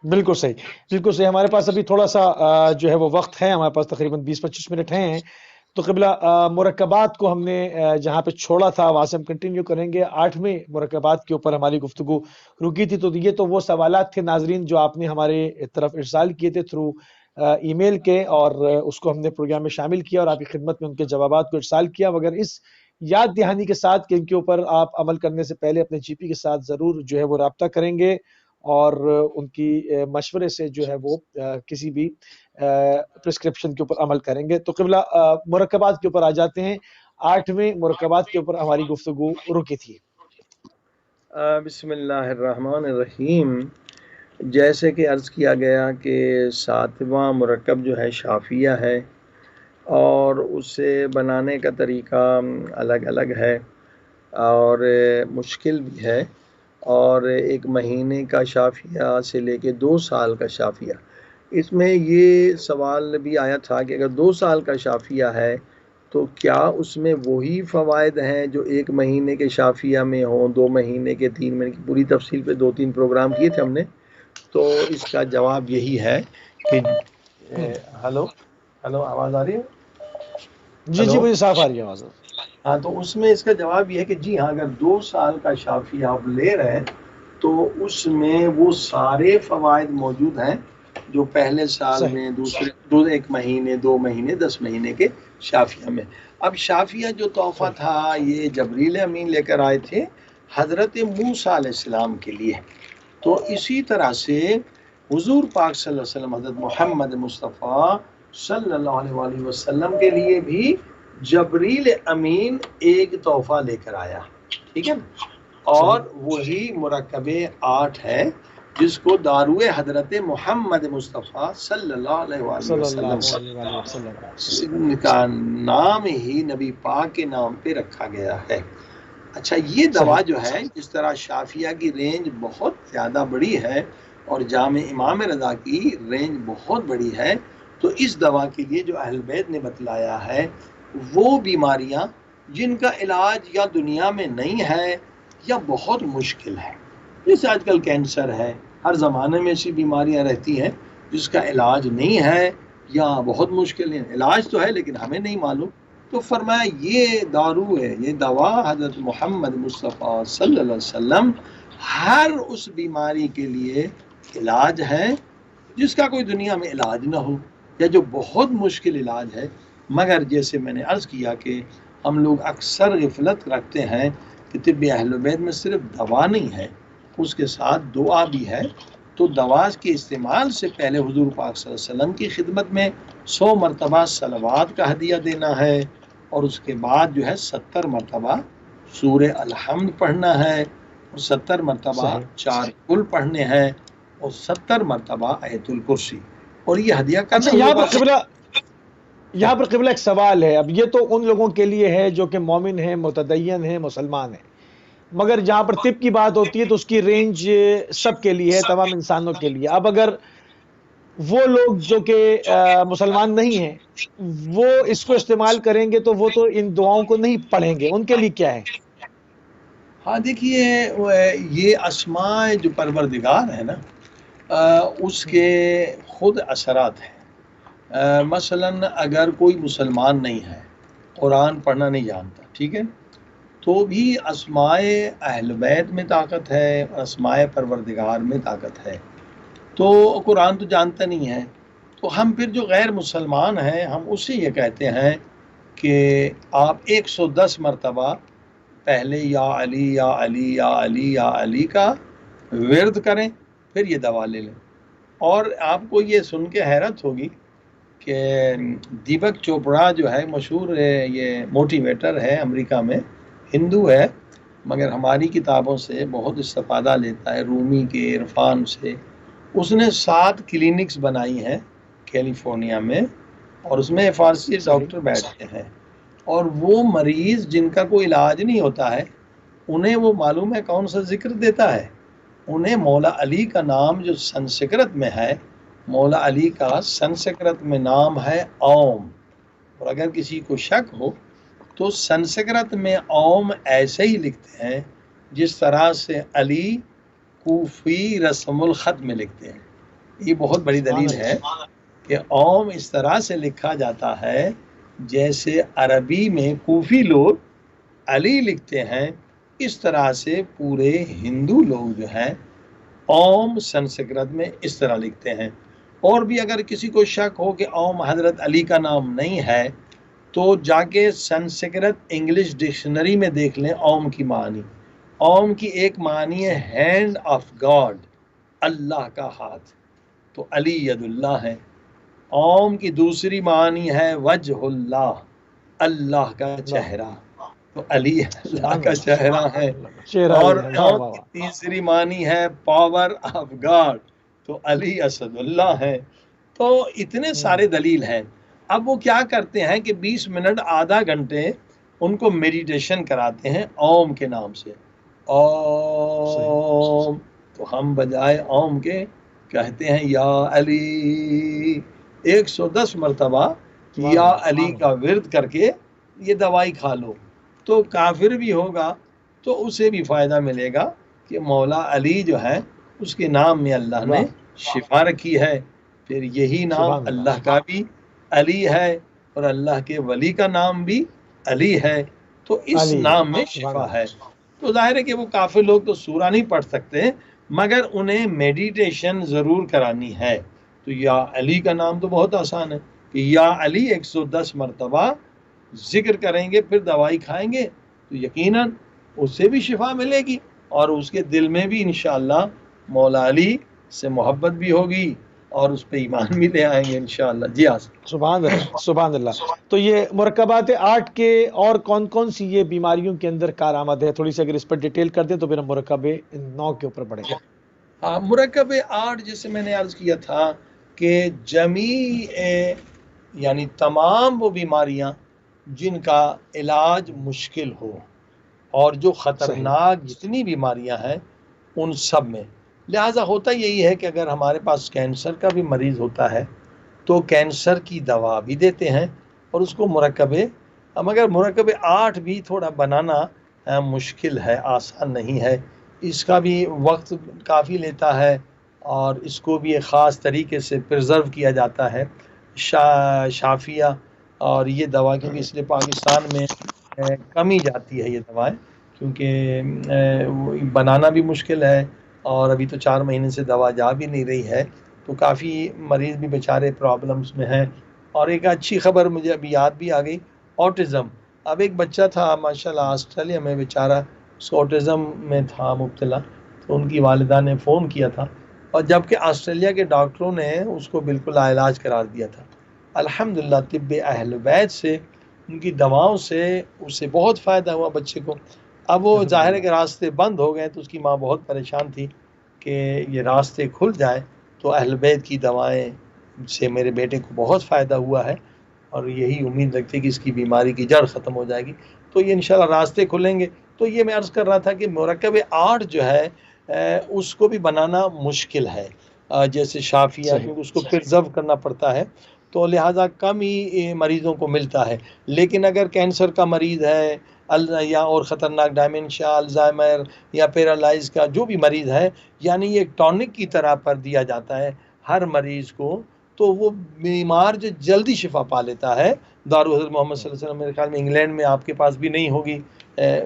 بالکل صحیح، بالکل صحیح. ہمارے پاس ابھی تھوڑا سا جو ہے وہ وقت ہے، ہمارے پاس تقریباً 20-25 منٹ ہیں. تو قبلہ مرکبات کو ہم نے جہاں پہ چھوڑا تھا وہاں سے ہم کنٹینیو کریں گے. 8ویں مرکبات کے اوپر ہماری گفتگو رکی تھی. تو یہ تو وہ سوالات تھے ناظرین جو آپ نے ہمارے طرف ارسال کیے تھے تھرو ای میل کے، اور اس کو ہم نے پروگرام میں شامل کیا اور آپ کی خدمت میں ان کے جوابات کو ارسال کیا، مگر اس یاد دہانی کے ساتھ کہ ان کے اوپر آپ عمل کرنے سے پہلے اپنے جی پی کے ساتھ ضرور جو ہے وہ رابطہ کریں گے اور ان کی مشورے سے جو ہے وہ کسی بھی پرسکرپشن کے اوپر عمل کریں گے. تو قبلہ مرکبات کے اوپر آ جاتے ہیں. 8ویں مرکبات کے اوپر ہماری گفتگو رکی تھی. بسم اللہ الرحمن الرحیم. جیسے کہ عرض کیا گیا کہ 7واں مرکب جو ہے شافیہ ہے اور اسے بنانے کا طریقہ الگ الگ ہے اور مشکل بھی ہے، اور 1 مہینے کا شافیہ سے لے کے 2 سال کا شافیہ. اس میں یہ سوال بھی آیا تھا کہ اگر 2 سال کا شافیہ ہے تو کیا اس میں وہی فوائد ہیں جو 1 مہینے کے شافیہ میں ہوں، 2 مہینے کے، 3 مہینے کی؟ پوری تفصیل پہ 2-3 پروگرام کیے تھے ہم نے. تو اس کا جواب یہی ہے کہ ہلو آواز آ رہی ہے؟ جی جی، مجھے صاف آ رہی ہے آواز. ہاں، تو اس میں اس کا جواب یہ ہے کہ جی ہاں، اگر 2 سال کا شافیہ آپ لے رہے ہیں تو اس میں وہ سارے فوائد موجود ہیں جو پہلے سال میں، دوسرے 1 مہینے، 2 مہینے، 10 مہینے کے شافیہ میں. اب شافیہ جو تحفہ تھا یہ جبریل امین لے کر آئے تھے حضرت موسیٰ علیہ السلام کے لیے. تو اسی طرح سے حضور پاک صلی اللہ علیہ وسلم، حضرت محمد مصطفیٰ صلی اللہ علیہ وآلہ وسلم کے لیے بھی جبریل امین ایک تحفہ لے کر آیا. ٹھیک ہے نا؟ اور وہی مرکب 8 ہے جس کو دارو حضرت محمد مصطفیٰ صلی اللہ علیہ وآلہ وسلم کا نام ہی نبی پاک کے نام پہ رکھا گیا ہے. اچھا، یہ دوا جو ہے، جس طرح شافیہ کی رینج بہت زیادہ بڑی ہے اور جامع امام رضا کی رینج بہت بڑی ہے، تو اس دوا کے لیے جو اہل بیت نے بتلایا ہے وہ بیماریاں جن کا علاج یا دنیا میں نہیں ہے یا بہت مشکل ہے، جیسے آج کل کینسر ہے، ہر زمانے میں ایسی بیماریاں رہتی ہیں جس کا علاج نہیں ہے یا بہت مشکل ہے. علاج تو ہے لیکن ہمیں نہیں معلوم. تو فرمایا یہ دارو ہے، یہ دوا حضرت محمد مصطفیٰ صلی اللہ علیہ وسلم ہر اس بیماری کے لیے علاج ہے جس کا کوئی دنیا میں علاج نہ ہو یا جو بہت مشکل علاج ہے. مگر جیسے میں نے عرض کیا کہ ہم لوگ اکثر غفلت رکھتے ہیں کہ طب اہل بیت میں صرف دوا نہیں ہے، اس کے ساتھ دعا بھی ہے. تو دوا کے استعمال سے پہلے حضور پاک صلی اللہ علیہ وسلم کی خدمت میں 100 مرتبہ صلوات کا ہدیہ دینا ہے، اور اس کے بعد جو ہے 70 مرتبہ سورہ الحمد پڑھنا ہے، اور 70 مرتبہ 4 قل پڑھنے ہیں، اور 70 مرتبہ آیت الکرسی. اور یہ ہدیہ کرنا. یہاں پر قبلہ ایک سوال ہے. اب یہ تو ان لوگوں کے لیے ہے جو کہ مومن ہیں، متدین ہیں، مسلمان ہیں، مگر جہاں پر طب کی بات ہوتی ہے تو اس کی رینج سب کے لیے ہے، تمام انسانوں کے لیے. اب اگر وہ لوگ جو کہ مسلمان نہیں ہیں وہ اس کو استعمال کریں گے تو وہ تو ان دعاؤں کو نہیں پڑھیں گے، ان کے لیے کیا ہے؟ ہاں دیکھیے یہ اسماء جو پروردگار ہے نا اس کے خود اثرات ہیں. مثلاً اگر کوئی مسلمان نہیں ہے، قرآن پڑھنا نہیں جانتا، ٹھیک ہے، تو بھی اسماء اہل بیت میں طاقت ہے، اسماء پروردگار میں طاقت ہے. تو قرآن تو جانتا نہیں ہے، تو ہم پھر جو غیر مسلمان ہیں ہم اسے یہ کہتے ہیں کہ آپ 110 مرتبہ پہلے یا علی یا علی یا علی یا علی کا ورد کریں، پھر یہ دوا لے لیں. اور آپ کو یہ سن کے حیرت ہوگی کہ دیپک چوپڑا جو ہے مشہور یہ موٹیویٹر ہے امریکہ میں، ہندو ہے مگر ہماری کتابوں سے بہت استفادہ لیتا ہے، رومی کے عرفان سے. اس نے 7 کلینکس بنائی ہیں کیلیفورنیا میں، اور اس میں فارسی ڈاکٹر بیٹھتے ہیں، اور وہ مریض جن کا کوئی علاج نہیں ہوتا ہے انہیں وہ معلوم ہے کون سا ذکر دیتا ہے؟ انہیں مولا علی کا نام جو سنسکرت میں ہے، مولا علی کا سنسکرت میں نام ہے اوم. اور اگر کسی کو شک ہو تو سنسکرت میں اوم ایسے ہی لکھتے ہیں جس طرح سے علی کوفی رسم الخط میں لکھتے ہیں. یہ بہت بڑی دلیل ہے کہ اوم اس طرح سے لکھا جاتا ہے جیسے عربی میں کوفی لوگ علی لکھتے ہیں، اس طرح سے پورے ہندو لوگ جو ہیں اوم سنسکرت میں اس طرح لکھتے ہیں. اور بھی اگر کسی کو شک ہو کہ اوم حضرت علی کا نام نہیں ہے تو جا کے سنسکرت انگلش ڈکشنری میں دیکھ لیں اوم کی معنی. اوم کی ایک معنی ہے ہینڈ آف گاڈ، اللہ کا ہاتھ، تو علی ید اللہ ہے. اوم کی دوسری معنی ہے وجہ اللہ، اللہ کا چہرہ، تو علی اللہ کا چہرہ ہے. اور اوم کی تیسری معنی ہے پاور آف گاڈ، تو علی اسد اللہ ہے. تو اتنے سارے دلیل ہیں. اب وہ کیا کرتے ہیں کہ 20 منٹ آدھا گھنٹے ان کو میڈیٹیشن کراتے ہیں اوم کے نام سے، اوم. تو ہم بجائے اوم کے کہتے ہیں یا علی، 110 مرتبہ یا علی کا ورد کر کے یہ دوائی کھا لو. تو کافر بھی ہوگا تو اسے بھی فائدہ ملے گا کہ مولا علی جو ہے اس کے نام میں اللہ نے شفا رکھی ہے. پھر یہی نام اللہ کا بھی علی ہے اور اللہ کے ولی کا نام بھی علی ہے، تو اس نام میں شفا ہے. تو ظاہر ہے کہ وہ کافر لوگ تو سورہ نہیں پڑھ سکتے مگر انہیں میڈیٹیشن ضرور کرانی ہے. تو یا علی کا نام تو بہت آسان ہے کہ یا علی 110 مرتبہ ذکر کریں گے، پھر دوائی کھائیں گے تو یقیناً اس سے بھی شفا ملے گی اور اس کے دل میں بھی انشاءاللہ مولا علی سے محبت بھی ہوگی اور اس پہ ایمان بھی لے آئیں گے انشاءاللہ. جی ہاں، سبحان اللہ، سبحان اللہ. تو یہ مرکبات 8 کے اور کون کون سی یہ بیماریوں کے اندر کارآمد ہے؟ تھوڑی سی اگر اس پر ڈیٹیل کر دیں تو پھر ہم مرکب 9 کے اوپر بڑھیں گے. مرکب 8 جیسے میں نے عرض کیا تھا کہ جمیع یعنی تمام وہ بیماریاں جن کا علاج مشکل ہو اور جو خطرناک جتنی بیماریاں ہیں ان سب میں. لہٰذا ہوتا یہی ہے کہ اگر ہمارے پاس کینسر کا بھی مریض ہوتا ہے تو کینسر کی دوا بھی دیتے ہیں اور اس کو مگر مرکب 8 بھی تھوڑا بنانا مشکل ہے، آسان نہیں ہے. اس کا بھی وقت کافی لیتا ہے اور اس کو بھی ایک خاص طریقے سے پرزرو کیا جاتا ہے. شافیہ اور یہ دوا کیونکہ اس لیے پاکستان میں کم ہی جاتی ہے یہ دوائیں، کیونکہ بنانا بھی مشکل ہے اور ابھی تو 4 مہینے سے دوا جا بھی نہیں رہی ہے، تو کافی مریض بھی بیچارے پرابلمس میں ہیں. اور ایک اچھی خبر مجھے ابھی یاد بھی آ گئی، آٹزم. اب ایک بچہ تھا ماشاءاللہ آسٹریلیا میں، بیچارہ اس کو آٹزم میں تھا مبتلا، تو ان کی والدہ نے فون کیا تھا اور جبکہ آسٹریلیا کے ڈاکٹروں نے اس کو بالکل لاعلاج قرار دیا تھا. الحمدللہ طب اہل بیت سے، ان کی دواؤں سے اسے بہت فائدہ ہوا بچے کو. اب وہ ظاہر ہے کہ راستے بند ہو گئے تو اس کی ماں بہت پریشان تھی کہ یہ راستے کھل جائیں تو اہل بیت کی دوائیں سے میرے بیٹے کو بہت فائدہ ہوا ہے اور یہی امید رکھتے کہ اس کی بیماری کی جڑ ختم ہو جائے گی. تو یہ انشاءاللہ راستے کھلیں گے. تو یہ میں عرض کر رہا تھا کہ مرکب 8 جو ہے اس کو بھی بنانا مشکل ہے جیسے شافیہ، کیونکہ اس کو پرزرو کرنا پڑتا ہے تو لہٰذا کم ہی مریضوں کو ملتا ہے. لیکن اگر کینسر کا مریض ہے یا اور خطرناک ڈائمنشیا، الزائمر یا پیرالائز کا جو بھی مریض ہے، یعنی یہ ایک ٹونک کی طرح پر دیا جاتا ہے ہر مریض کو، تو وہ بیمار جو جلدی شفا پا لیتا ہے۔ دارو حضرت محمد صلی اللہ علیہ وسلم میرے خیال میں انگلینڈ میں آپ کے پاس بھی نہیں ہوگی،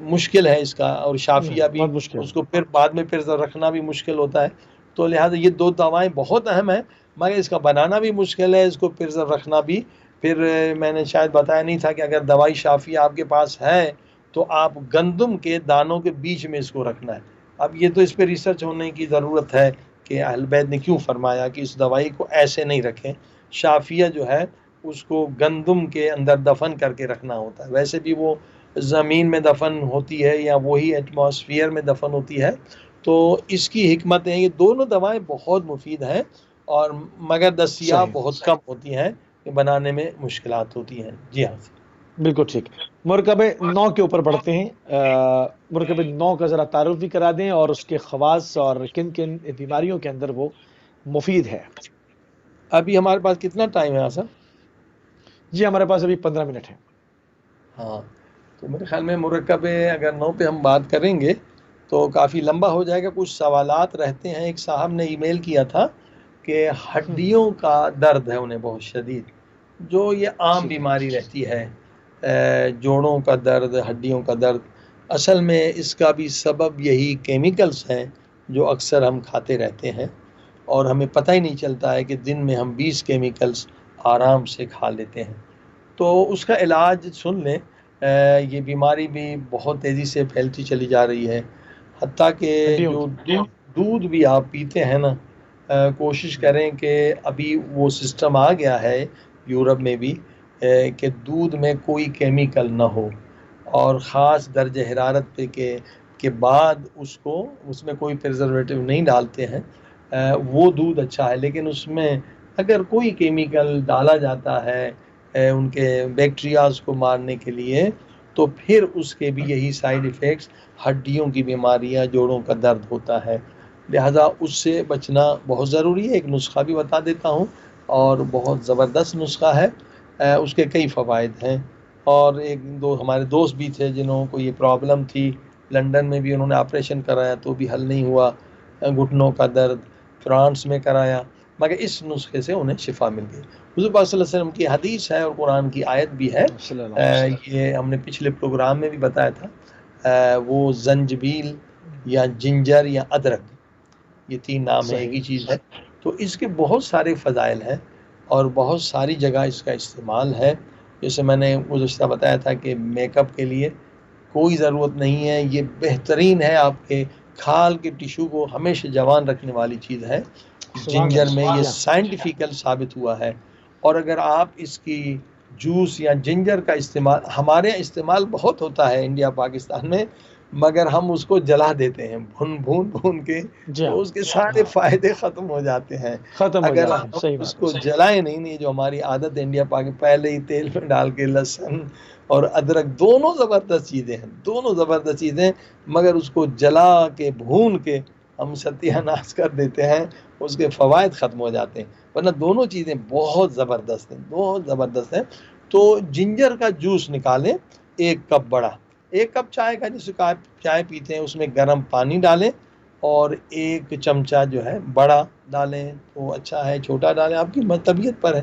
مشکل ہے اس کا، اور شافیہ بھی بہت مشکل اس کو پھر بعد میں پھر رکھنا بھی مشکل ہوتا ہے، تو لہٰذا یہ دو دوائیں بہت اہم ہیں، مگر اس کا بنانا بھی مشکل ہے، اس کو پھر رکھنا بھی۔ پھر میں نے شاید بتایا نہیں تھا کہ اگر دوائی شافیہ آپ کے پاس ہے تو آپ گندم کے دانوں کے بیچ میں اس کو رکھنا ہے۔ اب یہ تو اس پہ ریسرچ ہونے کی ضرورت ہے کہ اہل بیت نے کیوں فرمایا کہ اس دوائی کو ایسے نہیں رکھیں۔ شافیہ جو ہے اس کو گندم کے اندر دفن کر کے رکھنا ہوتا ہے، ویسے بھی وہ زمین میں دفن ہوتی ہے یا وہی ایٹماسفیئر میں دفن ہوتی ہے، تو اس کی حکمت ہے۔ یہ دونوں دوائیں بہت مفید ہیں، اور مگر دستیاب بہت کم ہوتی ہیں، کہ بنانے میں مشکلات ہوتی ہیں۔ جی ہاں، بالکل ٹھیک۔ مرکب 9 کے اوپر بڑھتے ہیں۔ مرکب 9 کا ذرا تعارف بھی کرا دیں، اور اس کے خواص اور کن کن بیماریوں کے اندر وہ مفید ہے۔ ابھی ہمارے پاس کتنا ٹائم ہے آسا؟ جی ہمارے پاس ابھی 15 منٹ ہے۔ ہاں، تو میرے خیال میں مرکب اگر 9 پہ ہم بات کریں گے تو کافی لمبا ہو جائے گا، کچھ سوالات رہتے ہیں۔ ایک صاحب نے ای میل کیا تھا کہ ہڈیوں کا درد ہے انہیں بہت شدید، جو یہ عام بیماری رہتی ہے، جوڑوں کا درد، ہڈیوں کا درد، اصل میں اس کا بھی سبب یہی کیمیکلز ہیں جو اکثر ہم کھاتے رہتے ہیں، اور ہمیں پتہ ہی نہیں چلتا ہے کہ دن میں ہم 20 کیمیکلز آرام سے کھا لیتے ہیں۔ تو اس کا علاج سن لیں، یہ بیماری بھی بہت تیزی سے پھیلتی چلی جا رہی ہے، حتیٰ کہ جو دودھ بھی آپ پیتے ہیں نا، کوشش کریں کہ ابھی وہ سسٹم آ گیا ہے یورپ میں بھی کہ دودھ میں کوئی کیمیکل نہ ہو، اور خاص درجہ حرارت پہ کے بعد اس میں کوئی پریزرویٹو نہیں ڈالتے ہیں، وہ دودھ اچھا ہے۔ لیکن اس میں اگر کوئی کیمیکل ڈالا جاتا ہے ان کے بیکٹیریاز کو مارنے کے لیے، تو پھر اس کے بھی یہی سائیڈ ایفیکٹس، ہڈیوں کی بیماریاں، جوڑوں کا درد ہوتا ہے۔ لہذا اس سے بچنا بہت ضروری ہے۔ ایک نسخہ بھی بتا دیتا ہوں، اور بہت زبردست نسخہ ہے، اس کے کئی فوائد ہیں۔ اور ایک دو ہمارے دوست بھی تھے جنہوں کو یہ پرابلم تھی، لندن میں بھی انہوں نے آپریشن کرایا تو بھی حل نہیں ہوا، گھٹنوں کا درد، فرانس میں کرایا، مگر اس نسخے سے انہیں شفا مل گئی۔ حضور پاک صلی اللہ علیہ وسلم کی حدیث ہے اور قرآن کی آیت بھی ہے، یہ ہم نے پچھلے پروگرام میں بھی بتایا تھا، وہ زنجبیل یا جنجر یا ادرک، یہ 3 نام ہے، ایک ہی چیز ہے۔ تو اس کے بہت سارے فضائل ہیں اور بہت ساری جگہ اس کا استعمال ہے۔ جیسے میں نے گزشتہ بتایا تھا کہ میک اپ کے لیے کوئی ضرورت نہیں ہے، یہ بہترین ہے، آپ کے کھال کے ٹیشو کو ہمیشہ جوان رکھنے والی چیز ہے۔ جنجر میں یہ سائنٹیفیکل ثابت ہوا ہے، اور اگر آپ اس کی جوس یا جنجر کا استعمال، ہمارے یہاں استعمال بہت ہوتا ہے انڈیا پاکستان میں، مگر ہم اس کو جلا دیتے ہیں بھون کے، تو اس کے سارے فائدے ختم ہو جاتے ہیں اگر ہم اس کو جلائیں نہیں۔ جو ہماری عادت ہے انڈیا پاکستان، پہلے ہی تیل میں ڈال کے لہسن اور ادرک، دونوں زبردست چیزیں ہیں، دونوں زبردست چیزیں، مگر اس کو جلا کے بھون کے ہم ستیہ ناش کر دیتے ہیں، اس کے فوائد ختم ہو جاتے ہیں، ورنہ دونوں چیزیں بہت زبردست ہیں، بہت زبردست ہیں۔ تو جنجر کا جوس نکالیں 1 کپ بڑا، 1 کپ چائے کا، جیسے چائے پیتے ہیں اس میں گرم پانی ڈالیں، اور 1 چمچہ جو ہے بڑا ڈالیں تو اچھا ہے، چھوٹا ڈالیں، آپ کی طبیعت پر ہے،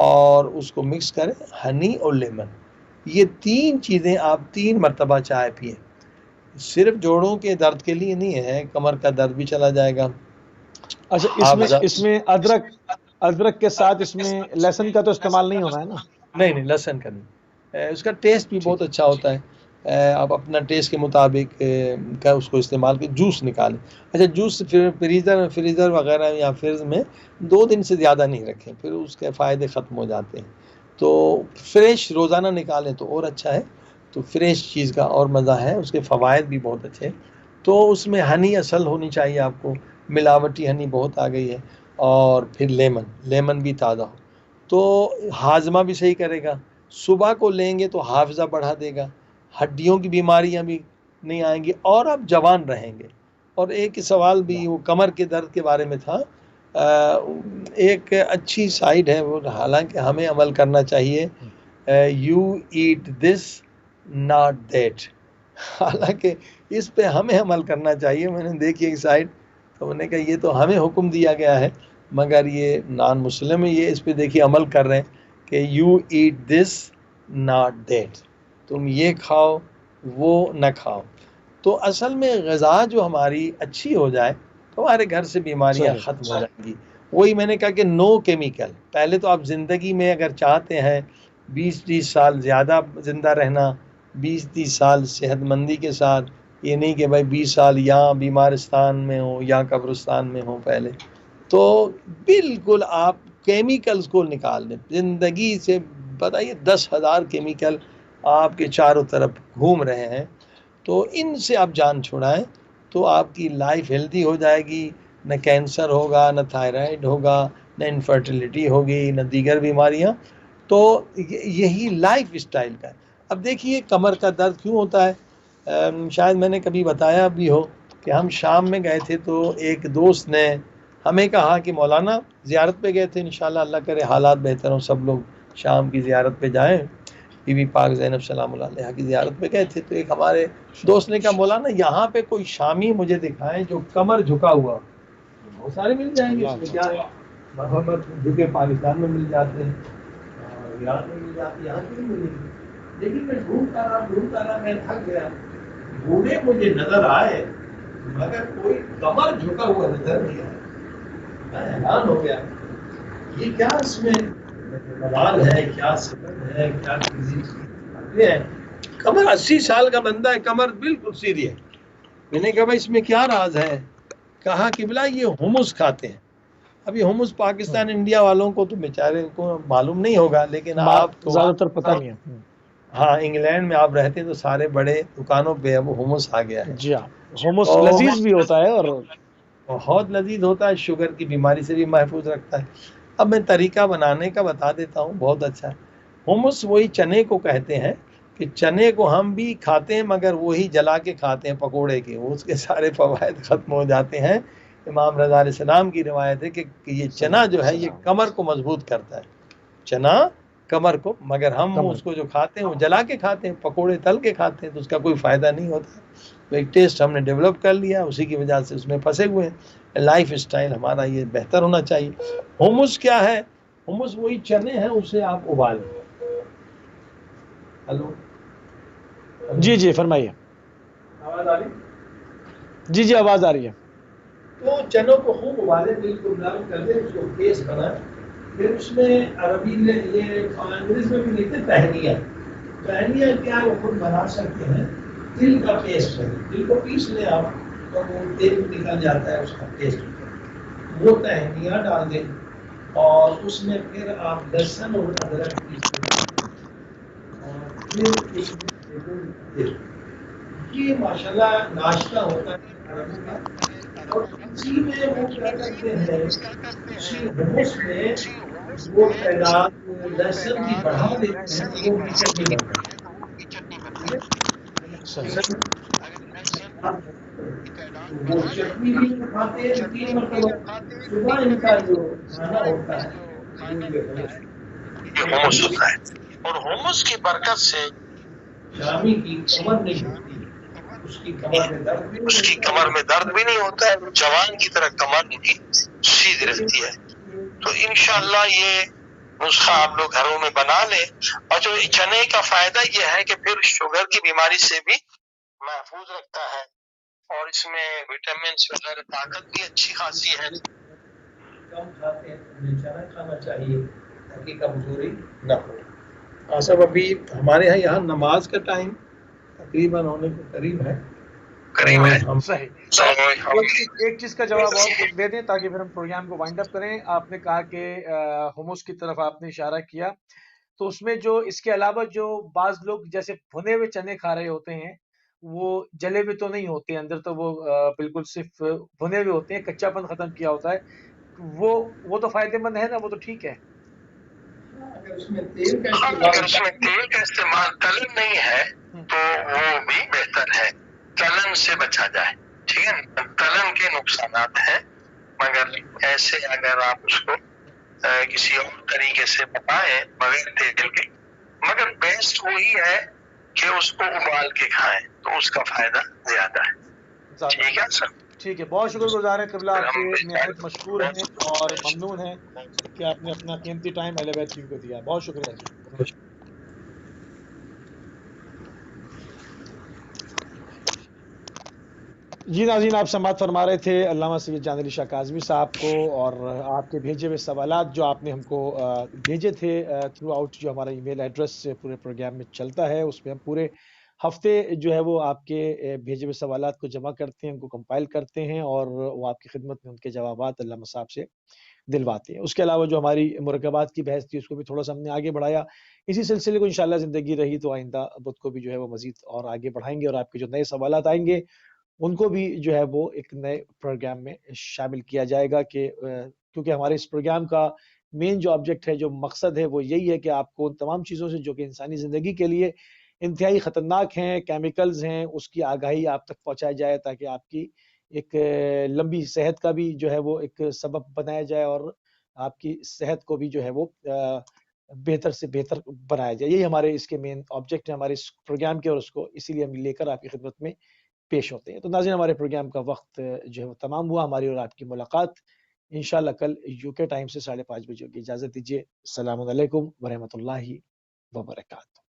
اور اس کو مکس کریں، ہنی اور لیمن، یہ 3 چیزیں آپ 3 مرتبہ چائے پئیں۔ صرف جوڑوں کے درد کے لیے نہیں ہے، کمر کا درد بھی چلا جائے گا۔ اچھا، اس میں ادرک کے ساتھ اس میں لہسن کا تو استعمال نہیں ہونا ہے نا؟ نہیں، لہسن کا نہیں، اس کا ٹیسٹ بھی بہت اچھا ہوتا ہے، آپ اپنا ٹیسٹ کے مطابق کا اس کو استعمال کر جوس نکالیں۔ اچھا، جوس فریزر وغیرہ یا فریز میں 2 دن سے زیادہ نہیں رکھیں، پھر اس کے فائدے ختم ہو جاتے ہیں، تو فریش روزانہ نکالیں تو اور اچھا ہے۔ تو فریش چیز کا اور مزہ ہے، اس کے فوائد بھی بہت اچھے ہیں۔ تو اس میں ہنی اصل ہونی چاہیے آپ کو، ملاوٹی ہنی بہت آ گئی ہے، اور پھر لیمن بھی تازہ ہو، تو ہاضمہ بھی صحیح کرے گا، صبح کو لیں گے تو حافظہ بڑھا دے گا، ہڈیوں کی بیماریاں بھی نہیں آئیں گی، اور آپ جوان رہیں گے۔ اور ایک سوال بھی وہ کمر کے درد کے بارے میں تھا، ایک اچھی سائیڈ ہے وہ، حالانکہ ہمیں عمل کرنا چاہیے، you eat this not that. حالانکہ اس پہ ہمیں عمل کرنا چاہیے. میں نے دیکھی ایک سائڈ تو میں نے کہا یہ تو ہمیں حکم دیا گیا ہے, مگر یہ نان مسلم ہے, یہ اس پہ دیکھیے عمل کر رہے ہیں کہ you eat this not that, تم یہ کھاؤ وہ نہ کھاؤ. تو اصل میں غذا جو ہماری اچھی ہو جائے تو ہمارے گھر سے بیماریاں ختم ہو جائیں گی. وہی میں نے کہا کہ نو کیمیکل. پہلے تو آپ زندگی میں اگر چاہتے ہیں 20-30 سال زیادہ زندہ رہنا, 20-30 سال صحت مندی کے ساتھ, یہ نہیں کہ بھائی 20 سال یہاں بیمارستان میں ہو یا قبرستان میں ہو پہلے, تو بالکل آپ کیمیکلز کو نکال دیں زندگی سے. بتائیے 10,000 کیمیکل آپ کے چاروں طرف گھوم رہے ہیں, تو ان سے آپ جان چھڑائیں تو آپ کی لائف ہیلدی ہو جائے گی. نہ کینسر ہوگا, نہ تھائرائیڈ ہوگا, نہ انفرٹیلیٹی ہوگی, نہ دیگر بیماریاں. تو یہی لائف اسٹائل کا ہے. اب دیکھیے کمر کا درد کیوں ہوتا ہے, شاید میں نے کبھی بتایا بھی ہو کہ ہم شام میں گئے تھے تو ایک دوست نے ہمیں کہا کہ مولانا زیارت پہ گئے تھے, انشاءاللہ اللہ کرے حالات بہتر ہوں, سب لوگ شام کی زیارت پہ جائیں. بی بی پاک زینب سلام اللہ علیہا کی زیارت پہ گئے تھے, تو ایک ہمارے دوست نے کہا مولانا یہاں پہ کوئی شامی مجھے دکھائیں جو کمر جھکا ہوا. بہت سارے مل جائیں گے, اس میں کیا ہے, مرحبا جھکے پاکستان میں مل جاتے ہیں, ایران میں مل جاتے ہیں, یہاں کیوں نہیں ملیں گے. لیکن میں ڈھونڈتا رہا میں تھک گیا. بوڑھے مجھے نظر آئے مگر کوئی کمر جھکا ہوا نظر نہیں آیا. میں حیران ہو گیا, یہ کیا اس میں کمال ہے, کیا سبب ہے, کیا چیزیں ہیں. کمر 80 سال کا بندہ ہے, کمر بالکل سیدھی ہے. میں نے کہا بھائی اس میں کیا راز ہے. کہا کہ بلا یہ حمص کھاتے ہیں. اب یہ حمص پاکستان انڈیا والوں کو تو بیچارے کو معلوم نہیں ہوگا, لیکن آپ تو زیادہ تر پتہ نہیں ہے. ہاں انگلینڈ میں آپ رہتے ہیں تو سارے بڑے دکانوں پہ اب حمص آ گیا ہے. جی ہاں, حمص لذیذ بھی ہوتا ہے اور بہت لذیذ ہوتا ہے, شوگر کی بیماری سے بھی محفوظ رکھتا ہے. اب میں طریقہ بنانے کا بتا دیتا ہوں, بہت اچھا ہے. حمص وہی چنے کو کہتے ہیں کہ چنے کو ہم بھی کھاتے ہیں مگر وہی جلا کے کھاتے ہیں پکوڑے کے, اس کے سارے فوائد ختم ہو جاتے ہیں. امام رضا علیہ السلام کی روایت ہے کہ یہ چنا جو ہے یہ کمر کو مضبوط کرتا ہے, چنا کمر کو, مگر ہم اس کو جو کھاتے ہیں وہ جلا کے کھاتے ہیں, پکوڑے تل کے کھاتے ہیں, تو اس کا کوئی فائدہ نہیں ہوتا. تو ایک ٹیسٹ ہم نے ڈیولپ کر لیا, اسی کی وجہ سے اس میں پھنسے ہوئے ہیں. لائف اسٹائل ہمارا یہ بہتر ہونا چاہیے. حمص کیا ہے, حمص وہی چنے ہیں, اسے آپ ابالیں. ہلو جی جی فرمائیے. آواز آ رہی؟ جی جی آواز آ رہی ہے. تو چنوں کو خوب ابالیں, بالکل نرم کر دیں, اس کو پیسٹ بنائیں. پھر اس میں عربی میں یہ انگلش میں بھی لکھتے ہیں تہنیہ. تہنیہ کیا وہ خود بنا سکتے ہیں, تل کا پیسٹ ہے, تل کو پیس لیں آپ تو وہ تیل نکل جاتا ہے اس کا پیسٹ, وہ تہنیہ ڈال دیں. اور اس میں پھر آپ لہسن اور ادرک پیس لیں, اور پھر اس میں یہ ماشاءاللہ ناشتہ ہوتا ہے عربوں کا. اور اسی میں وہ کیا کرتے ہیں, اسی حمص میں وہ تعداد لہسن کی بڑھا دیتے ہیں, تو وہ ان کی چٹنی بنتی ہے. وہ چٹنی بھی کھاتے ہیں 3 مرتبہ. صبح ان کا جو کھانا ہوتا ہے وہ یہ حمص ہوتا ہے, اور حمص کی برکت سے شامی کی کمر نہیں ہوتی, اس کی کمر میں درد بھی نہیں ہوتا ہے, جوان کی طرح کمر بھی سیدھی رہتی ہے. تو انشاءاللہ یہ نسخہ آپ لوگ گھروں میں بنا لیں. اور جو چنے کا فائدہ یہ ہے کہ پھر شوگر کی بیماری سے بھی محفوظ رکھتا ہے, اور اس میں وٹامنس وغیرہ طاقت بھی اچھی خاصی ہے. کم کھاتے ہیں تو چنا کھانا چاہیے تاکہ کمزوری نہ ہو. سب ابھی ہمارے یہاں نماز کا ٹائم تقریباً ہونے کے قریب ہے. صحیح. ایک چیز کا جواب اور دے دیں تاکہ پھر ہم پروگرام کو وائنڈ اپ کریں. آپ نے کہا کہ حمص کی طرف آپ نے اشارہ کیا, تو اس میں جو اس کے علاوہ جو بعض لوگ جیسے بھنے ہوئے چنے کھا رہے ہوتے ہیں, وہ جلے ہوئے تو نہیں ہوتے, اندر تو وہ بالکل صرف بھنے ہوئے ہوتے ہیں, کچا پن ختم کیا ہوتا ہے, وہ تو فائدے مند ہے نا, وہ تو ٹھیک ہے. اگر اس میں تیل کا استعمال تلن نہیں ہے تو وہ بھی بہتر ہے, تلن سے بچا جائے. ٹھیک ہے, تلن کے نقصانات ہیں, مگر ایسے اگر آپ اس کو کسی اور طریقے سے پکائیں بغیر تیل کے, مگر بیسٹ وہی ہے کہ اس کو ابال کے کھائیں تو اس کا فائدہ زیادہ ہے. ٹھیک ہے سر؟ ٹھیک ہے، بہت شکر گزار ہیں قبلہ، آپ کے نہایت مشکور ہیں اور ممنون ہیں کہ آپ نے اپنا قیمتی ٹائم اہل بیت ٹیم کو دیا. بہت شکریہ جی. جی ناظرین، آپ سماعت فرما رہے تھے علامہ سید جان علی شاہ کاظمی صاحب کو، اور آپ کے بھیجے ہوئے سوالات جو آپ نے ہم کو بھیجے تھے تھرو آؤٹ، جو ہمارا ای میل ایڈریس پورے پروگرام میں چلتا ہے، اس میں ہم پورے ہفتے جو ہے وہ آپ کے بھیجے ہوئے سوالات کو جمع کرتے ہیں، ان کو کمپائل کرتے ہیں اور وہ آپ کی خدمت میں ان کے جوابات علامہ صاحب سے دلواتے ہیں. اس کے علاوہ جو ہماری مرکبات کی بحث تھی اس کو بھی تھوڑا سا ہم نے آگے بڑھایا. اسی سلسلے کو انشاءاللہ زندگی رہی تو آئندہ بدھ کو بھی جو ہے وہ مزید اور آگے بڑھائیں گے، اور آپ کے جو نئے سوالات آئیں گے ان کو بھی جو ہے وہ ایک نئے پروگرام میں شامل کیا جائے گا، کہ کیونکہ ہمارے اس پروگرام کا مین جو آبجیکٹ ہے، جو مقصد ہے، وہ یہی ہے کہ آپ کو ان تمام چیزوں سے جو کہ انسانی زندگی کے لیے انتہائی خطرناک ہیں، کیمیکلز ہیں، اس کی آگاہی آپ تک پہنچائی جائے، تاکہ آپ کی ایک لمبی صحت کا بھی جو ہے وہ ایک سبب بنایا جائے، اور آپ کی صحت کو بھی جو ہے وہ بہتر سے بہتر بنایا جائے. یہی ہمارے اس کے مین آبجیکٹ ہے ہمارے اس پروگرام کے، اور اس کو اسی لیے ہم لے کر آپ کی خدمت میں پیش ہوتے ہیں. تو ناظرین، ہمارے پروگرام کا وقت جو ہے وہ تمام ہوا. ہماری اور آپ کی ملاقات انشاءاللہ کل UK ٹائم سے 5:30 بجے ہوگی. اجازت دیجیے. السلام علیکم ورحمۃ اللہ وبرکاتہ.